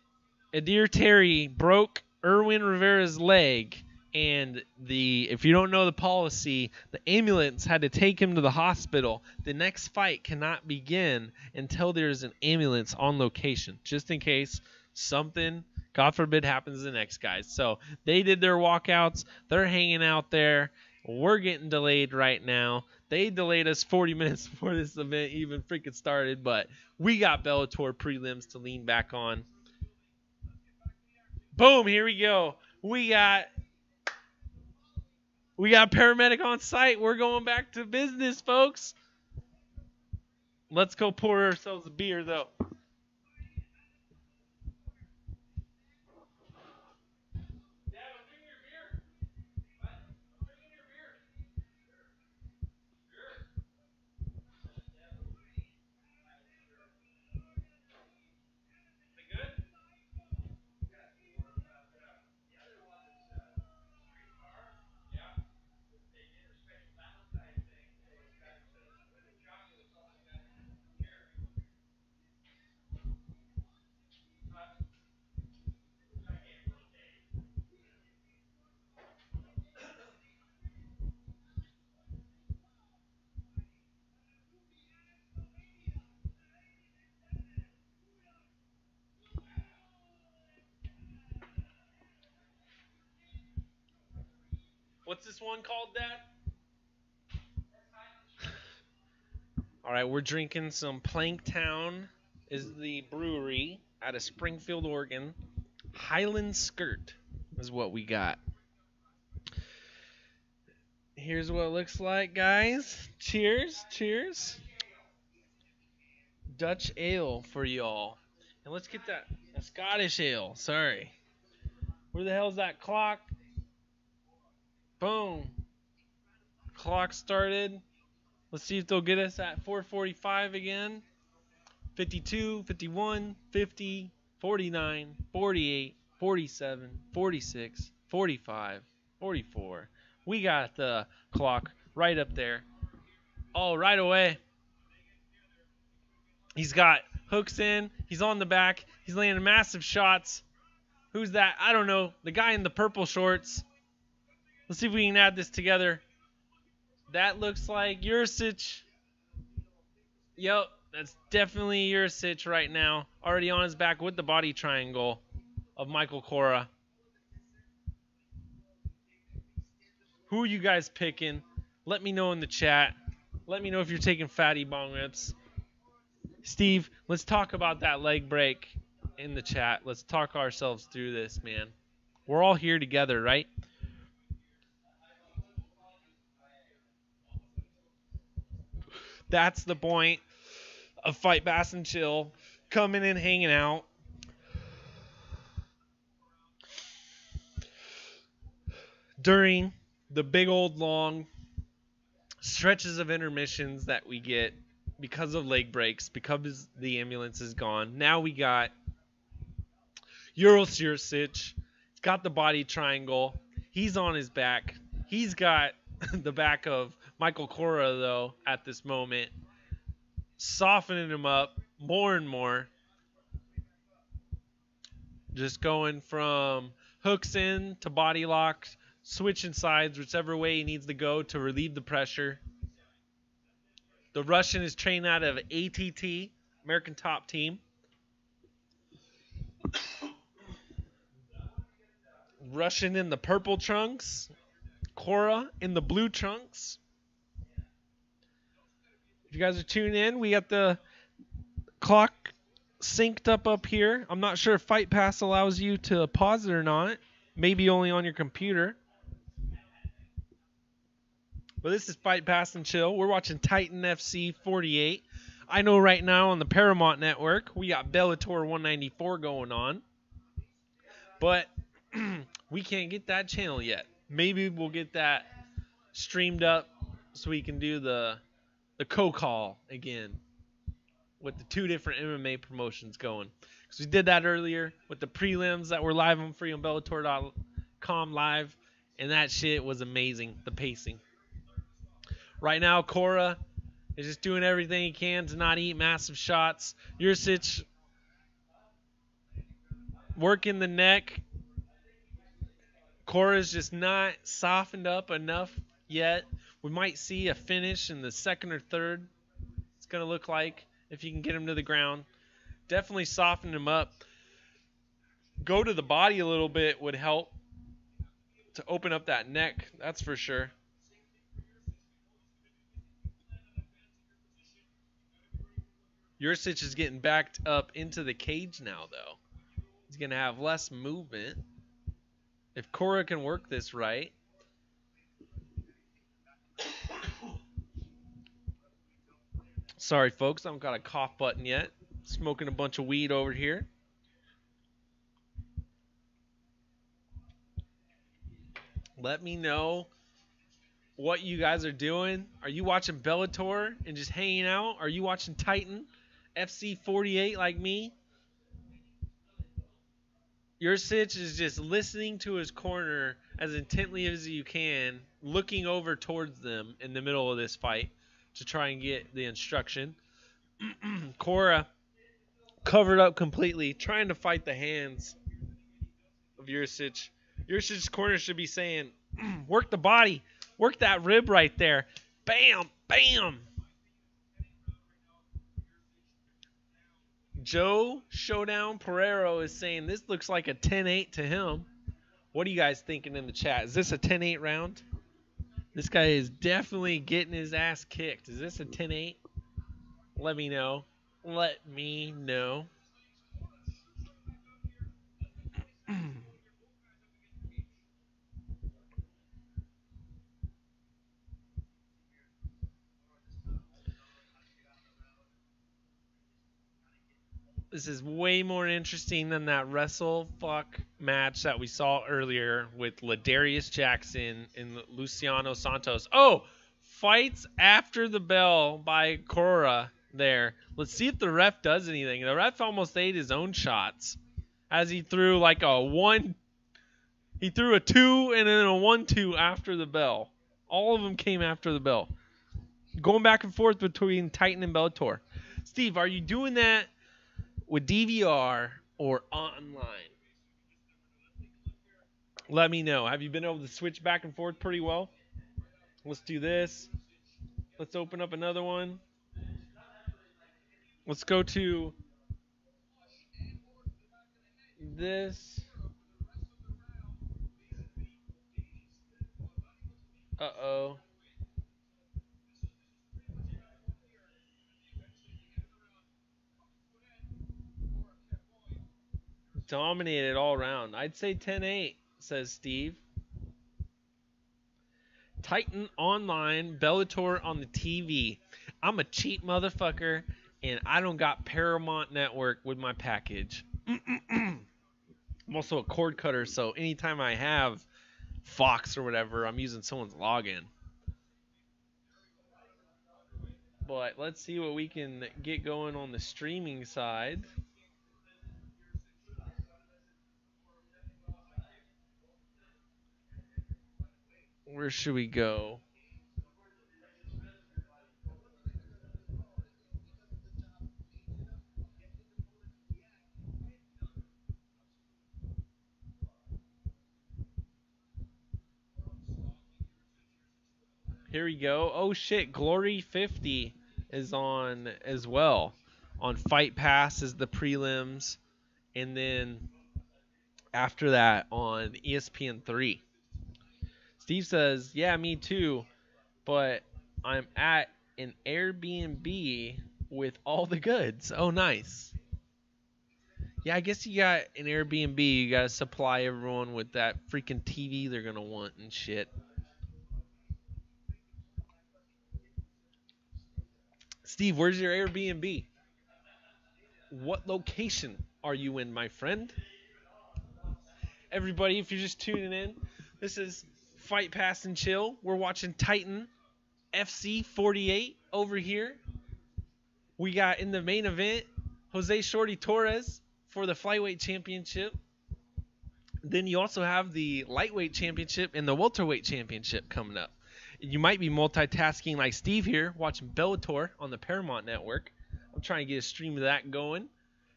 Adir Terry broke Erwin Rivera's leg, and if you don't know the policy, the ambulance had to take him to the hospital. The next fight cannot begin until there's an ambulance on location, just in case something, God forbid, happens to the next guys. So they did their walkouts. They're hanging out there. We're getting delayed right now. They delayed us 40 minutes before this event even freaking started, but we got Bellator prelims to lean back on. Boom, here we go. We got paramedic on site. We're going back to business, folks. Let's go pour ourselves a beer, though. What's this one called, Dad? All right, we're drinking some Planktown, is the brewery out of Springfield, Oregon. Highland Skirt is what we got. Here's what it looks like, guys. Cheers, cheers. Dutch ale for y'all. And let's get a Scottish ale. Sorry. Where the hell's that clock? Boom. Clock started. Let's see if they'll get us at 4:45 again. 52, 51, 50, 49, 48, 47, 46, 45, 44. We got the clock right up there. Oh, right away. He's got hooks in. He's on the back. He's landing massive shots. Who's that? I don't know. The guy in the purple shorts. Let's see if we can add this together. That looks like Jurisic. Yep, that's definitely Jurisic right now. Already on his back with the body triangle of Michael Cora. Who are you guys picking? Let me know in the chat. Let me know if you're taking fatty bong rips. Steve, let's talk about that leg break in the chat. Let's talk ourselves through this, man. We're all here together, right? That's the point of Fight Bass and Chill, coming and hanging out. During the big old long stretches of intermissions that we get because of leg breaks, because the ambulance is gone. Now we got Jurisic. He's got the body triangle. He's on his back. He's got the back of Michael Cora, though, at this moment, softening him up more and more. Just going from hooks in to body lock, switching sides, whichever way he needs to go to relieve the pressure. The Russian is trained out of ATT, American Top Team. Russian in the purple trunks. Cora in the blue trunks. If you guys are tuning in, we got the clock synced up here. I'm not sure if Fight Pass allows you to pause it or not. Maybe only on your computer. But this is Fight Pass and Chill. We're watching Titan FC 48. I know right now on the Paramount Network, we got Bellator 194 going on. But we can't get that channel yet. Maybe we'll get that streamed up so we can do the co-call again. with the 2 different MMA promotions going. Because we did that earlier with the prelims that were live on free on Bellator.com live, and that shit was amazing, the pacing. Right now, Cora is just doing everything he can to not eat massive shots. Jursic working the neck. Cora's just not softened up enough yet. We might see a finish in the second or third. It's going to look like if you can get him to the ground. Definitely soften him up. Go to the body a little bit would help to open up that neck. That's for sure. Jursic is getting backed up into the cage now, though. He's going to have less movement. If Cora can work this right. Sorry, folks. I haven't got a cough button yet. Smoking a bunch of weed over here. Let me know what you guys are doing. Are you watching Bellator and just hanging out? Are you watching Titan FC 48 like me? Jursic is just listening to his corner as intently as you can, looking over towards them in the middle of this fight to try and get the instruction. Cora covered up completely, trying to fight the hands of Jursic. Jursic's corner should be saying, work the body, work that rib right there. Bam, bam. Joe Showdown Pereiro is saying this looks like a 10-8 to him. What are you guys thinking in the chat? Is this a 10-8 round? This guy is definitely getting his ass kicked. Is this a 10-8? Let me know. Let me know. This is way more interesting than that wrestle fuck match that we saw earlier with Ladarius Jackson and Luciano Santos. Oh, fights after the bell by Cora there. Let's see if the ref does anything. The ref almost ate his own shots as he threw like a 1. He threw a 2 and then a 1-2 after the bell. All of them came after the bell. Going back and forth between Titan and Bellator. Steve, are you doing that with DVR or online? Let me know. Have you been able to switch back and forth pretty well? Let's do this. Let's open up another one. Let's go to this. Uh-oh. Dominated all around. I'd say 10-8, says Steve. Titan online, Bellator on the TV. I'm a cheap motherfucker, and I don't got Paramount Network with my package. I'm also a cord cutter, so anytime I have Fox or whatever, I'm using someone's login. But let's see what we can get going on the streaming side. Where should we go? Here we go. Oh shit, Glory 50 is on as well. On Fight Pass is the prelims, and then after that on ESPN 3. Steve says, yeah, me too, but I'm at an Airbnb with all the goods. Oh, nice. Yeah, I guess you got an Airbnb. You got to supply everyone with that freaking TV they're going to want and shit. Steve, where's your Airbnb? What location are you in, my friend? Everybody, if you're just tuning in, this is Fight Pass and Chill. We're watching Titan FC 48 over here. We got in the main event Jose Shorty Torres for the flyweight championship. Then you also have the lightweight championship and the welterweight championship coming up. You might be multitasking like Steve here, watching Bellator on the Paramount Network. I'm trying to get a stream of that going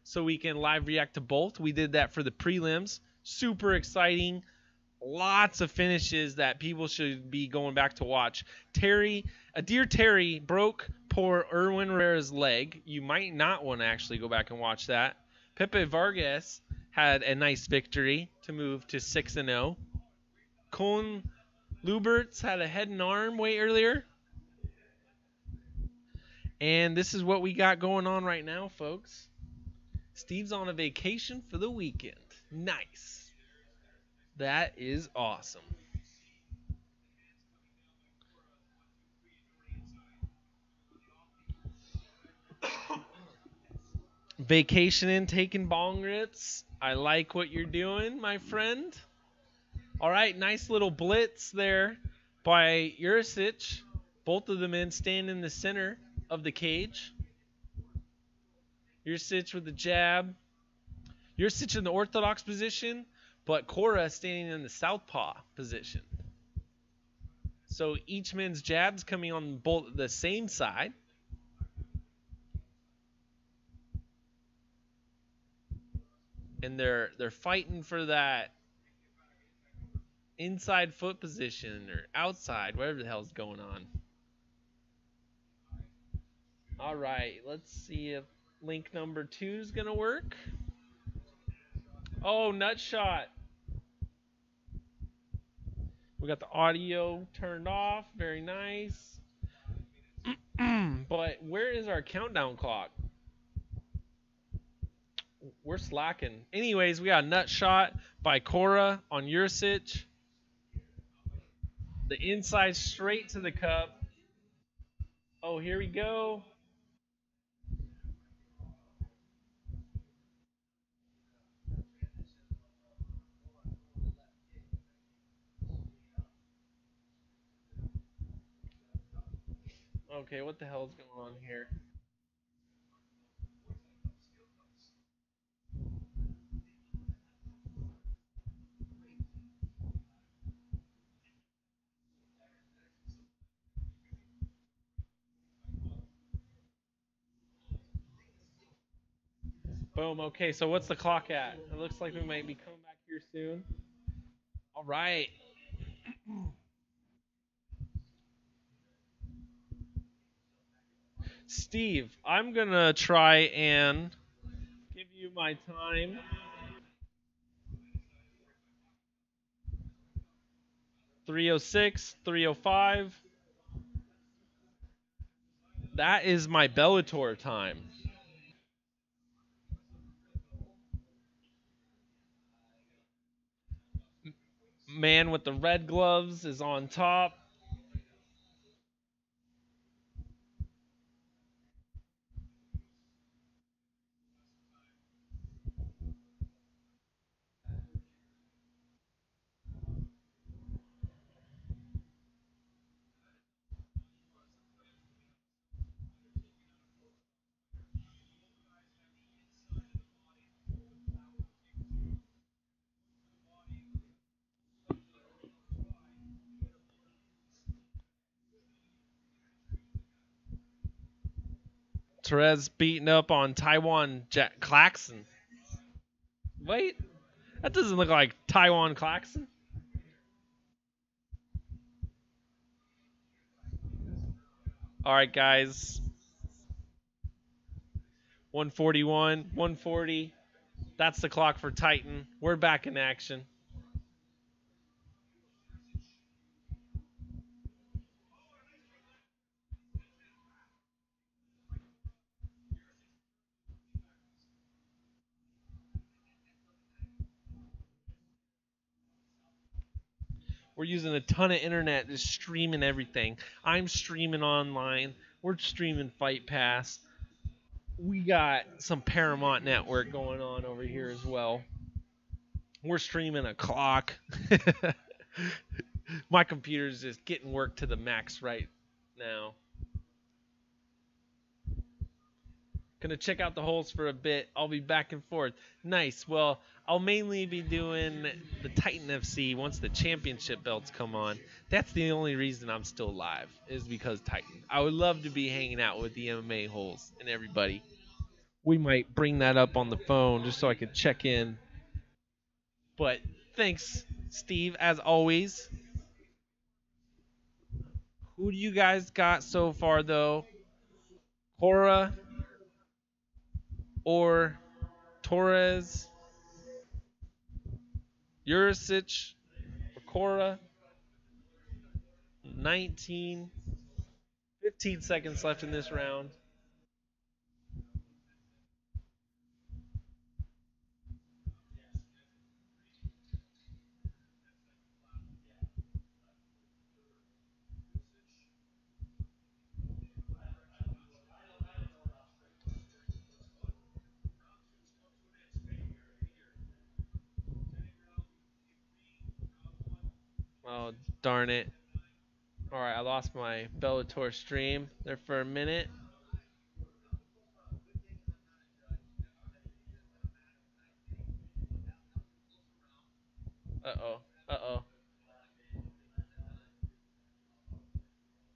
so we can live react to both. We did that for the prelims. Super exciting. Lots of finishes that people should be going back to watch. Dear Terry broke poor Erwin Rivera's leg. You might not want to actually go back and watch that. Pepe Vargas had a nice victory to move to 6-0. Colin Luberts had a head and arm way earlier. And this is what we got going on right now, folks. Steve's on a vacation for the weekend. Nice. That is awesome. Vacationing, taking bong rips. I like what you're doing, my friend. All right, nice little blitz there by Jurisic. Both of the men stand in the center of the cage. Jurisic with the jab. Jurisic in the orthodox position, but Cora standing in the southpaw position. So each man's jabs coming on both the same side. And they're fighting for that inside foot position or outside, whatever the hell's going on. All right, let's see if link number 2 is going to work. Oh, nut shot. We got the audio turned off. Very nice. But where is our countdown clock? We're slacking. Anyways, we got a nut shot by Cora on Jurisic. The inside straight to the cup. Oh, here we go. Okay, what the hell is going on here? Boom. Okay, so what's the clock at? It looks like we might be coming back here soon. All right. Steve, I'm going to try and give you my time. 306, 305. That is my Bellator time. Man with the red gloves is on top. Torres beating up on Taiwan Claxon. Wait, that doesn't look like Taiwan Claxon. All right, guys. 141, 140. That's the clock for Titan. We're back in action. We're using a ton of internet, just streaming everything. I'm streaming online. We're streaming Fight Pass. We got some Paramount Network going on over here as well. We're streaming a clock. My computer's just getting work to the max right now. Gonna check out the holes for a bit. I'll be back and forth. Nice. Well, I'll mainly be doing the Titan FC once the championship belts come on. That's the only reason I'm still live, is because Titan. I would love to be hanging out with the MMA holes and everybody. We might bring that up on the phone just so I could check in. But thanks, Steve, as always. Who do you guys got so far, though? Cora or Torres? Jurisic or Cora? 19, 15 seconds left in this round. Oh, darn it. All right, I lost my Bellator stream there for a minute. Uh-oh. Uh-oh.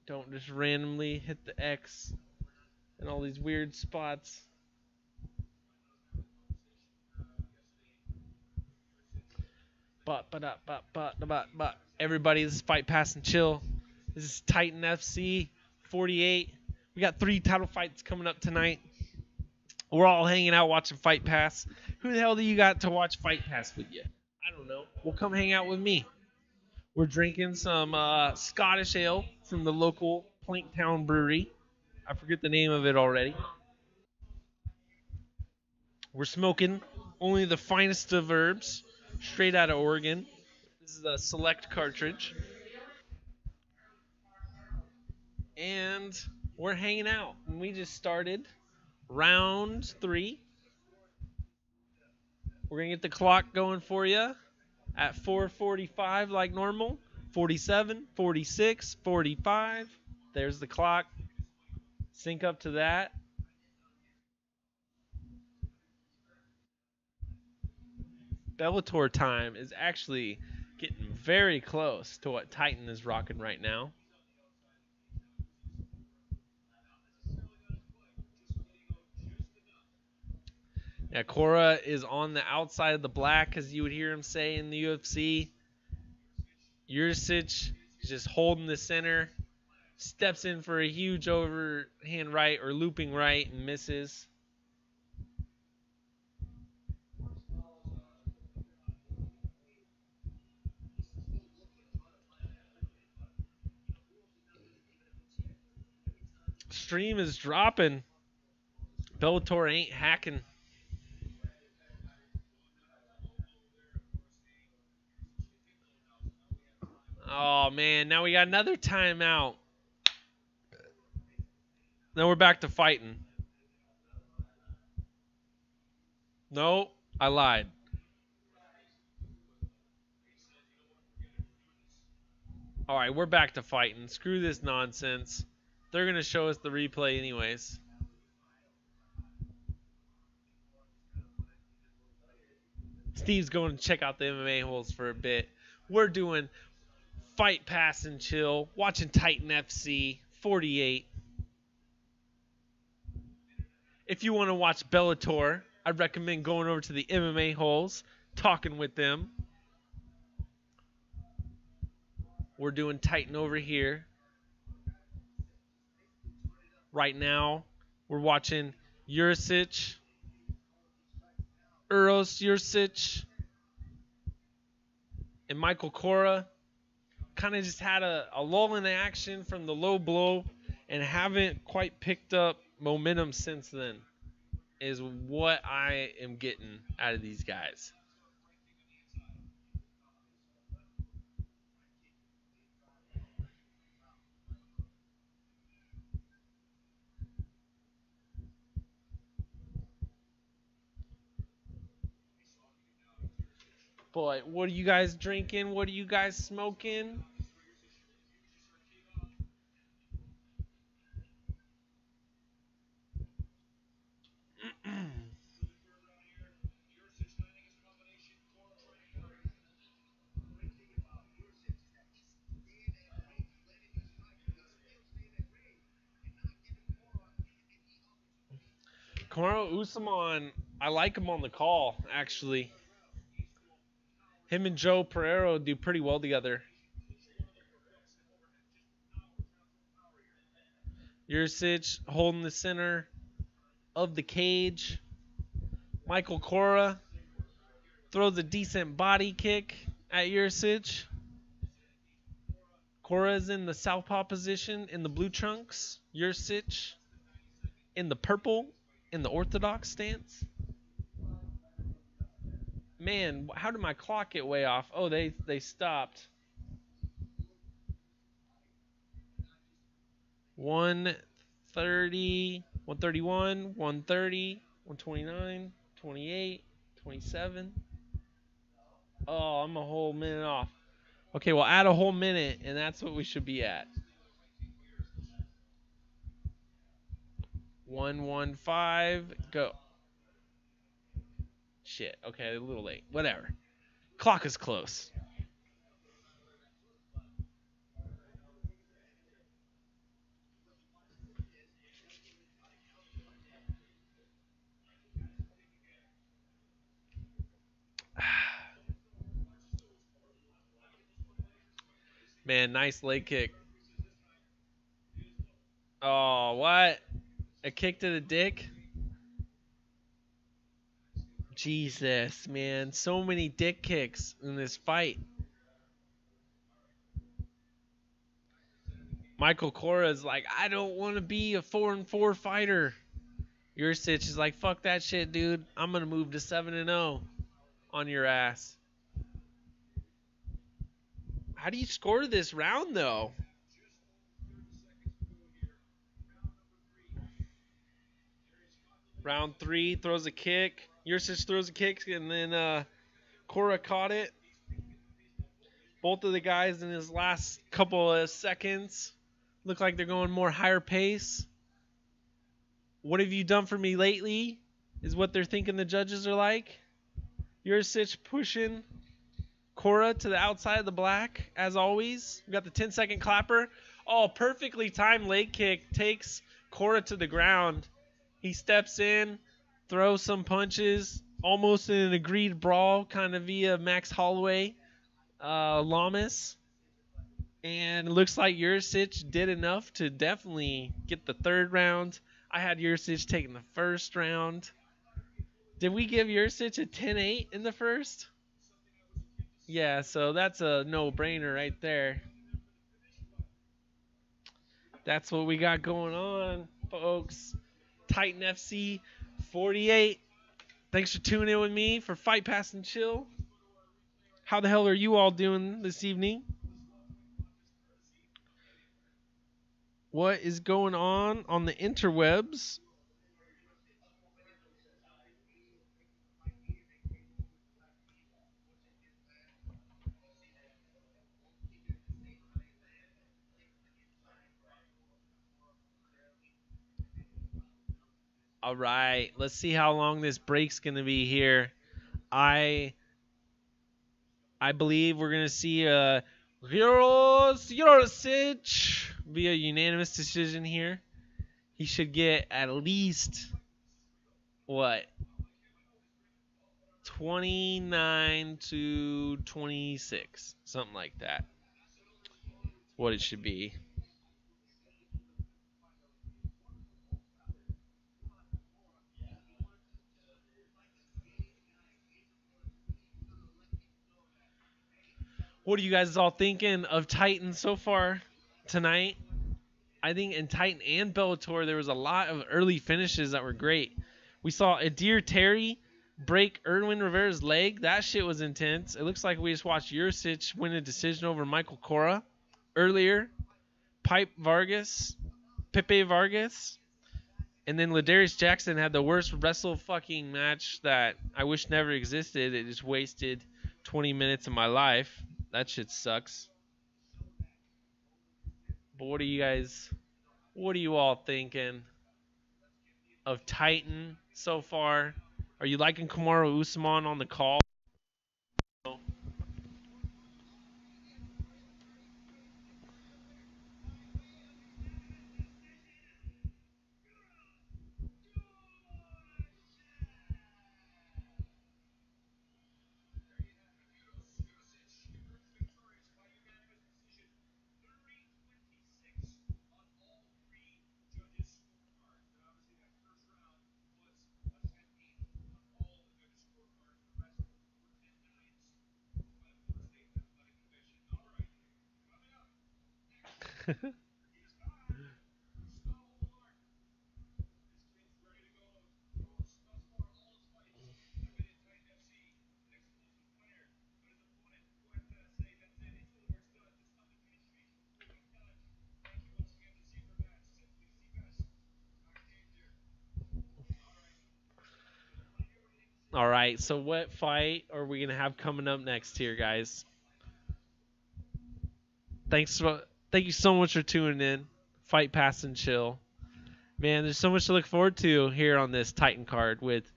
Don't just randomly hit the X in all these weird spots. But. Everybody, this is Fight Pass and Chill. This is Titan FC 48. We got 3 title fights coming up tonight. We're all hanging out watching Fight Pass. Who the hell do you got to watch Fight Pass with you? I don't know. Well, come hang out with me. We're drinking some Scottish ale from the local Planktown Brewery. I forget the name of it already. We're smoking only the finest of herbs, straight out of Oregon. This is a select cartridge. And we're hanging out. And we just started round 3. We're going to get the clock going for you at 4:45 like normal. 47, 46, 45. There's the clock. Sync up to that. Bellator time is actually getting very close to what Titan is rocking right now. Yeah, Cora is on the outside of the black, as you would hear him say in the UFC. Jurisic is just holding the center, steps in for a huge overhand right or looping right and misses. Stream is dropping. Bellator ain't hacking. Oh, man. Now we got another timeout. Now we're back to fighting. Nope. I lied. All right, we're back to fighting. Screw this nonsense. They're going to show us the replay anyways. Steve's going to check out the MMA holes for a bit. We're doing Fight Pass and Chill, watching Titan FC 48. If you want to watch Bellator, I'd recommend going over to the MMA holes, talking with them. We're doing Titan over here. Right now, we're watching Jurisic, Jurisic, and Michael Cora. Kind of just had a lull in the action from the low blow and haven't quite picked up momentum since then, is what I am getting out of these guys. But what are you guys drinking? What are you guys smoking? Kamaru Usman, I like him on the call, actually. Him and Joe Pereira do pretty well together. Jurisic holding the center of the cage. Michael Cora throws a decent body kick at Jurisic. Cora's in the southpaw position in the blue trunks. Jurisic in the purple in the orthodox stance. Man, how did my clock get way off? Oh, they stopped. 130, 131, 130, 129, 28, 27. Oh, I'm a whole minute off. Okay, well, add a whole minute, and that's what we should be at. 115, go. Shit, okay, a little late. Whatever. Clock is close. Man, nice leg kick. Oh, what? A kick to the dick? Jesus, man. So many dick kicks in this fight. Michael Cora is like, I don't want to be a 4-4 fighter. Jurisic is like, fuck that shit, dude. I'm going to move to 7-0 on your ass. How do you score this round, though? Round 3, throws a kick. Jurisic throws a kick, and then Cora caught it. Both of the guys in his last couple of seconds look like they're going more higher pace. What have you done for me lately? Is what they're thinking the judges are like. Jurisic pushing Cora to the outside of the black, as always. We got the 10-second clapper. Oh, perfectly timed leg kick takes Cora to the ground. He steps in, throws some punches, almost in an agreed brawl, kind of via Max Holloway, Lamas. And it looks like Jurisic did enough to definitely get the third round. I had Jurisic taking the first round. Did we give Jurisic a 10-8 in the first? Yeah, so that's a no-brainer right there. That's what we got going on, folks. Titan FC 48. Thanks for tuning in with me for Fight Pass and Chill. How the hell are you all doing this evening? What is going on the interwebs? All right, let's see how long this break's going to be here. I believe we're going to see Jurisic via unanimous decision here. He should get at least, what, 29-26, something like that. What it should be. What are you guys all thinking of Titan so far tonight? I think in Titan and Bellator, there was a lot of early finishes that were great. We saw Adir Terry break Erwin Rivera's leg. That shit was intense. It looks like we just watched Jurisic win a decision over Michael Cora earlier. Pepe Vargas. And then Ladarius Jackson had the worst wrestle fucking match that I wish never existed. It just wasted 20 minutes of my life. That shit sucks. But what are you all thinking of Titan so far? Are you liking Kamaru Usman on the call? All right, so what fight are we gonna have coming up next here, guys? Thank you so much for tuning in. Fight Pass and Chill. Man, there's so much to look forward to here on this Titan card with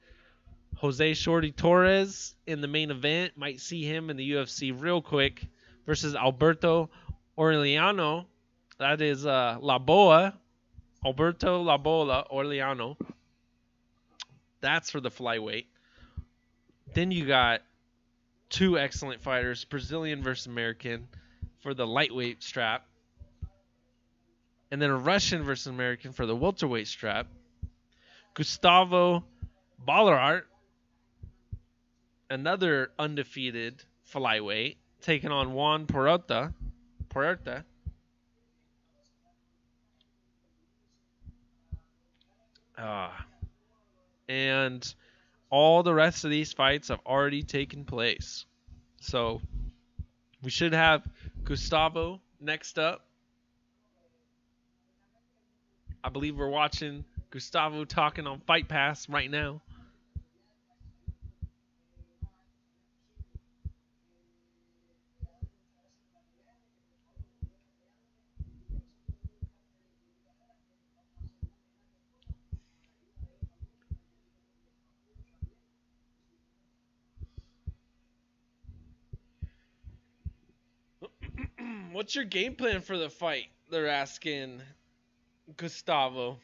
Jose Shorty Torres in the main event. Might see him in the UFC real quick versus Alberto Orellano. That is La Boa. Alberto La Boa Orellano. That's for the flyweight. Then you got two excellent fighters, Brazilian versus American for the lightweight strap. And then a Russian versus American for the welterweight strap. Gustavo Ballarart, another undefeated flyweight, taking on Juan Puerta. And all the rest of these fights have already taken place. So we should have Gustavo next up. I believe we're watching Gustavo talking on Fight Pass right now. What's your game plan for the fight? They're asking Gustavo.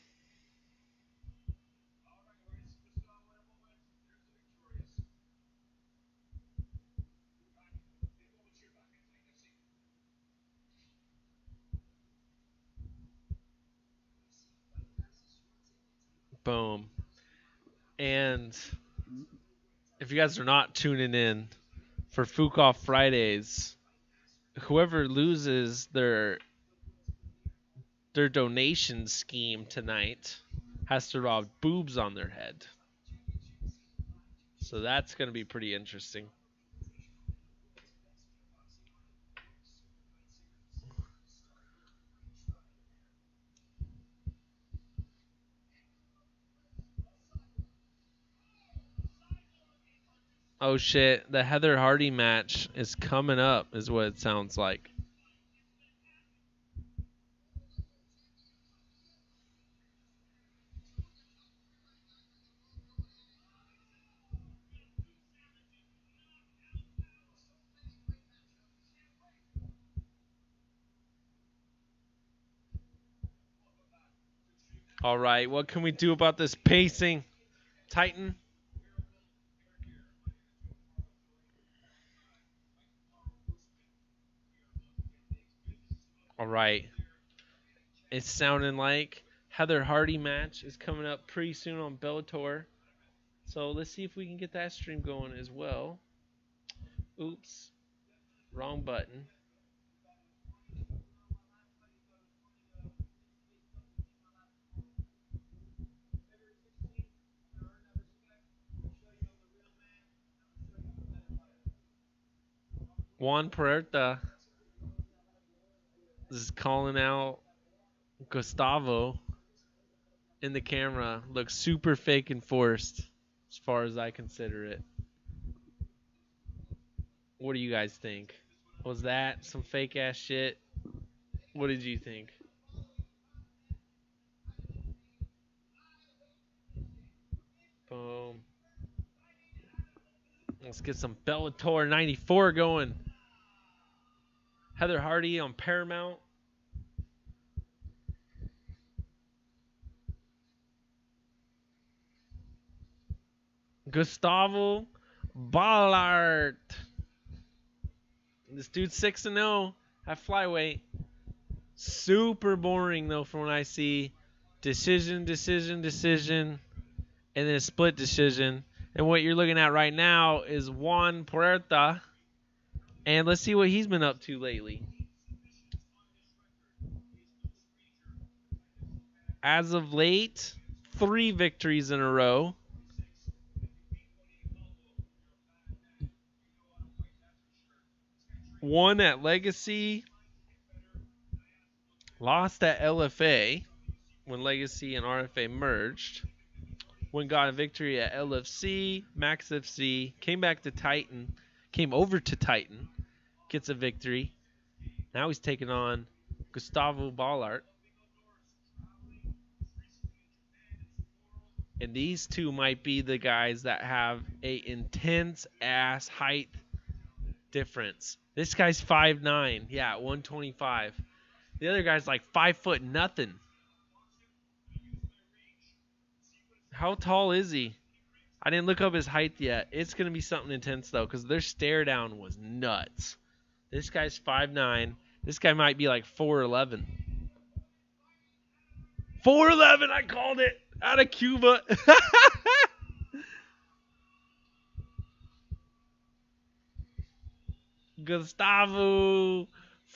Boom. And if you guys are not tuning in for Fukoff Fridays, whoever loses their donation scheme tonight has to rub boobs on their head. So that's going to be pretty interesting. Oh shit, the Heather Hardy match is coming up is what it sounds like. All right, what can we do about this pacing, Titan? All right. It's sounding like Heather Hardy match is coming up pretty soon on Bellator. So let's see if we can get that stream going as well. Oops. Wrong button. Juan Puerta is calling out Gustavo in the camera. Looks super fake and forced as far as I consider it. What do you guys think? Was that some fake ass shit? What did you think? Boom. Let's get some Bellator 94 going. Heather Hardy on Paramount. Gustavo Ballard. This dude's 6-0 at flyweight. Super boring though from what I see. Decision, and then a split decision. And what you're looking at right now is Juan Puerta. And let's see what he's been up to lately. as of late, 3 victories in a row. Won at Legacy, lost at LFA when Legacy and RFA merged. When got a victory at LFC, Max FC, came back to Titan, came over to Titan, gets a victory. Now he's taking on Gustavo Ballart. And these two might be the guys that have a intense ass height difference. This guy's 5'9", yeah, 125. The other guy's like 5 foot nothing. How tall is he? I didn't look up his height yet. It's going to be something intense, though, because their stare down was nuts. This guy's 5'9". This guy might be like 4'11". 4'11", I called it. Out of Cuba. Gustavo,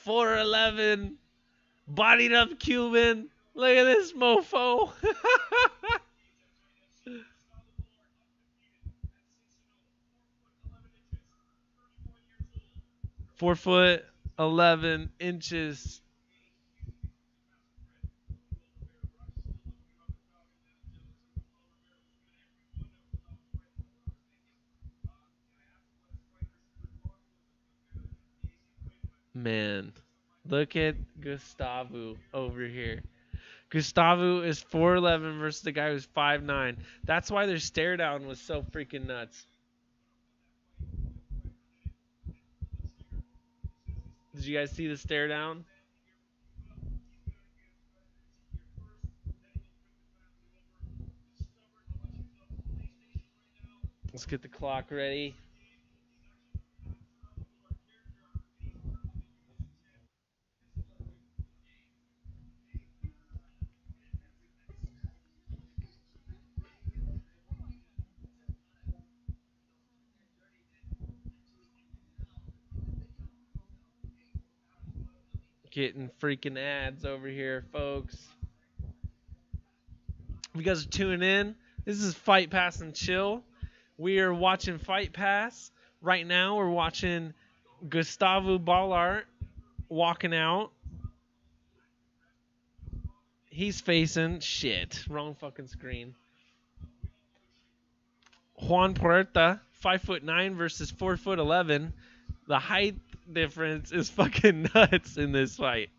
4'11", bodied up Cuban. Look at this mofo. 4'11". Man, look at Gustavo over here. Gustavo is 4'11" versus the guy who's 5'9". That's why their stare down was so freaking nuts. Did you guys see the stare down? Let's get the clock ready. Getting freaking ads over here, folks. If you guys are tuning in, this is Fight Pass and Chill. We are watching Fight Pass. Right now, we're watching Gustavo Ballart walking out. He's facing shit. Wrong fucking screen. Juan Puerta, 5'9" versus 4'11". The height difference is fucking nuts in this fight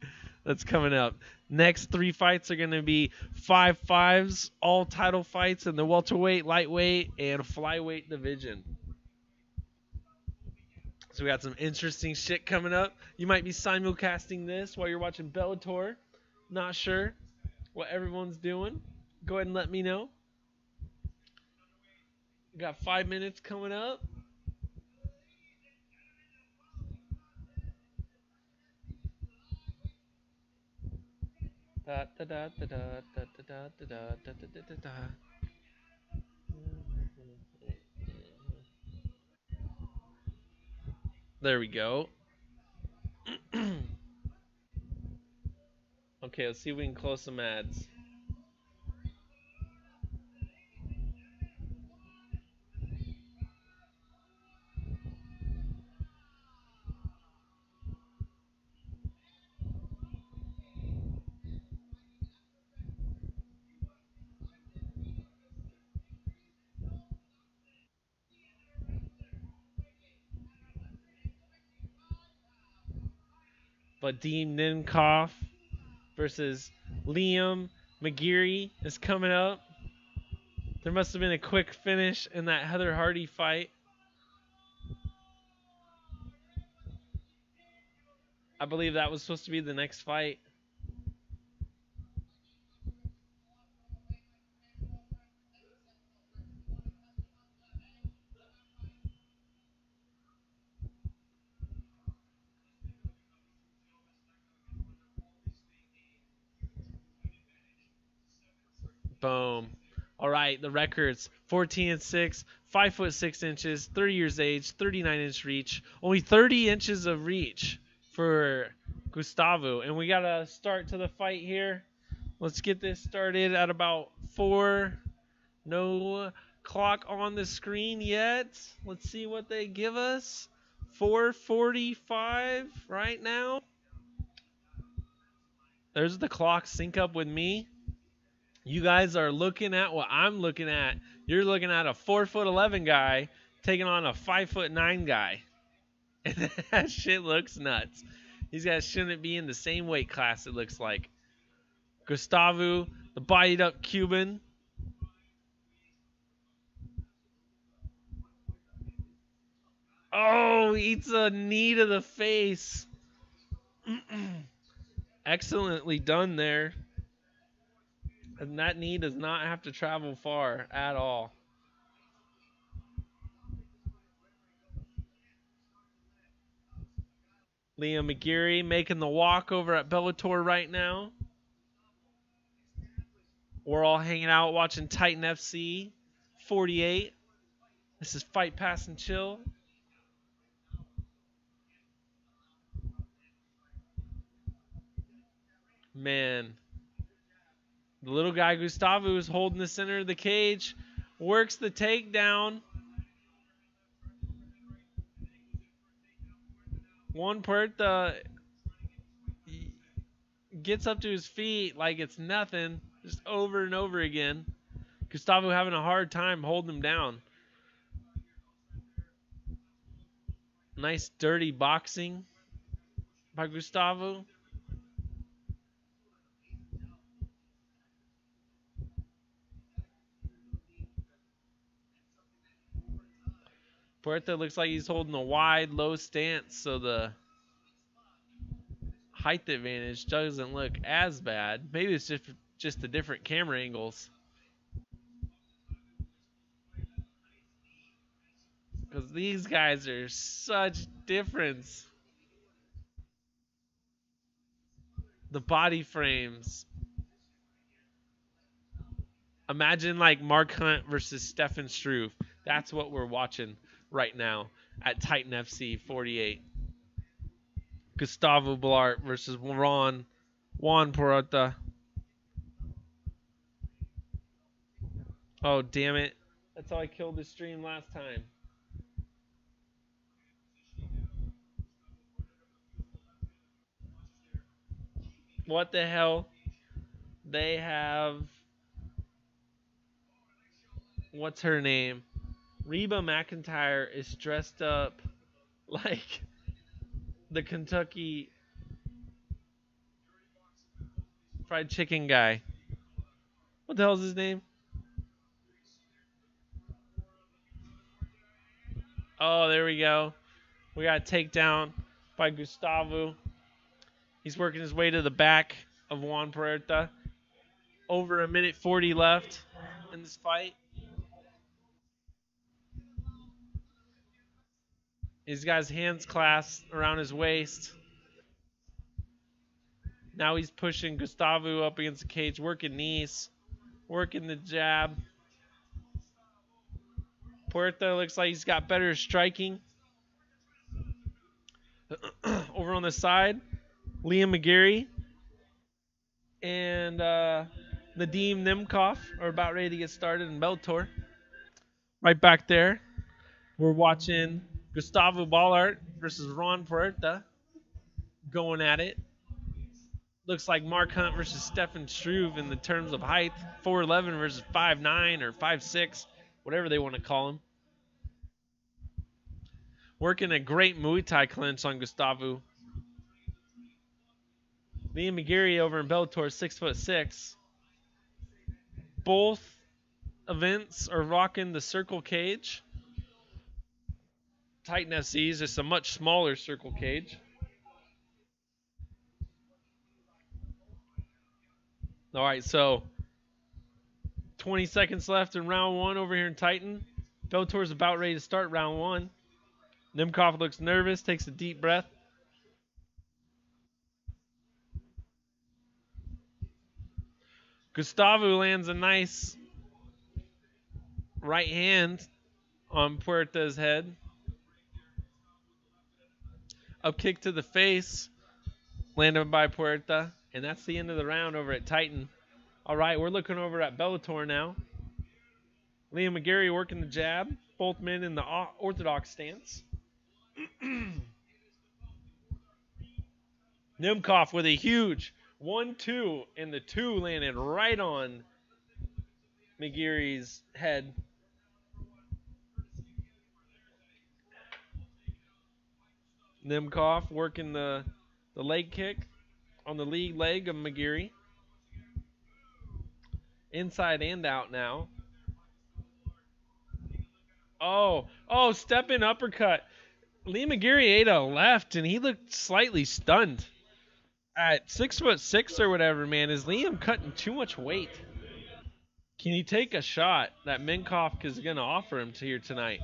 that's coming up. Next 3 fights are going to be 5'5s, all title fights in the welterweight, lightweight, and flyweight division. So we got some interesting shit coming up. You might be simulcasting this while you're watching Bellator. Not sure what everyone's doing. Go ahead and let me know. We got 5 minutes coming up. There we go. Okay, let's see if we can close some ads. Vadim Nemkov versus Liam McGeary is coming up. There must have been a quick finish in that Heather Hardy fight. I believe that was supposed to be the next fight. Boom. All right, the records: 14-6, 5'6", 30 years age, 39-inch reach, only 30 inches of reach for Gustavo. And we got a start to the fight here. Let's get this started at about 4. No clock on the screen yet. Let's see what they give us. 4:45 right now. There's the clock sync up with me. You guys are looking at what I'm looking at. You're looking at a 4'11" guy taking on a 5'9" guy. And that shit looks nuts. These guys shouldn't be in the same weight class, it looks like. Gustavo, the bodied up Cuban. Oh, eats a knee to the face. Excellently done there. And that knee does not have to travel far at all. Liam McGeary making the walk over at Bellator right now. We're all hanging out watching Titan FC 48. This is Fight Pass and Chill. Man, the little guy Gustavo is holding the center of the cage, works the takedown. Juan Puerta gets up to his feet like it's nothing, just over and over again. Gustavo having a hard time holding him down. Nice dirty boxing by Gustavo. Puerta looks like he's holding a wide, low stance, so the height advantage doesn't look as bad. Maybe it's just the different camera angles. Because these guys are such difference. The body frames. Imagine like Mark Hunt versus Stefan Struve. That's what we're watching right now at Titan FC 48. Gustavo Blart versus Juan Puerta. Oh, damn it. That's how I killed the stream last time. What the hell? They have... What's her name? Reba McEntire is dressed up like the Kentucky Fried Chicken guy. What the hell's his name? Oh, there we go. We got a takedown by Gustavo. He's working his way to the back of Juan Puerta. Over a minute 40 left in this fight. He's got his hands clasped around his waist. Now he's pushing Gustavo up against the cage, working knees, working the jab. Puerta looks like he's got better striking. Over on the side, Liam McGeary and Nadim Nemkov are about ready to get started in Bellator. Right back there, we're watching Gustavo Ballart versus Ron Puerta going at it. Looks like Mark Hunt versus Stefan Struve in the terms of height. 4'11 versus 5'9 or 5'6, whatever they want to call him. Working a great Muay Thai clinch on Gustavo. Liam McGeary over in Bellator, 6'6". Both events are rocking the circle cage. Titan FC is just a much smaller circle cage. All right, so 20 seconds left in round one over here in Titan. Bellator's about ready to start round one. Nemkov looks nervous, takes a deep breath. Gustavo lands a nice right hand on Puerta's head. Up kick to the face, landed by Puerta. And that's the end of the round over at Titan. All right, we're looking over at Bellator now. Liam McGarry working the jab. Both men in the orthodox stance. Nemkov with a huge 1-2, and the 2 landed right on McGarry's head. Nemkov working the leg kick on the lead leg of McGarry. Inside and out now. Oh, step-in uppercut. Liam McGarry ate a left, and he looked slightly stunned. At 6'6" or whatever, man, is Liam cutting too much weight? Can he take a shot that Minkoff is going to offer him here tonight?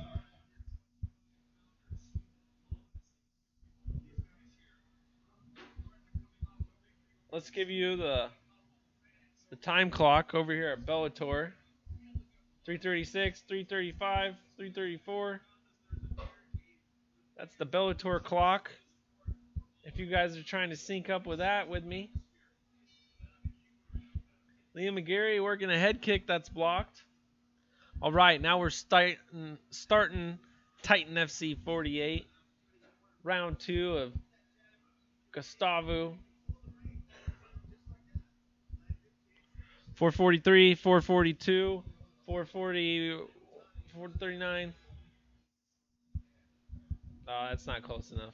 Let's give you the time clock over here at Bellator. 336, 335, 334. That's the Bellator clock. If you guys are trying to sync up with that with me. Liam McGarry working a head kick that's blocked. All right, now we're starting Titan FC 48. Round 2 of Gustavo. 443, 442, 440, 439. Oh, that's not close enough.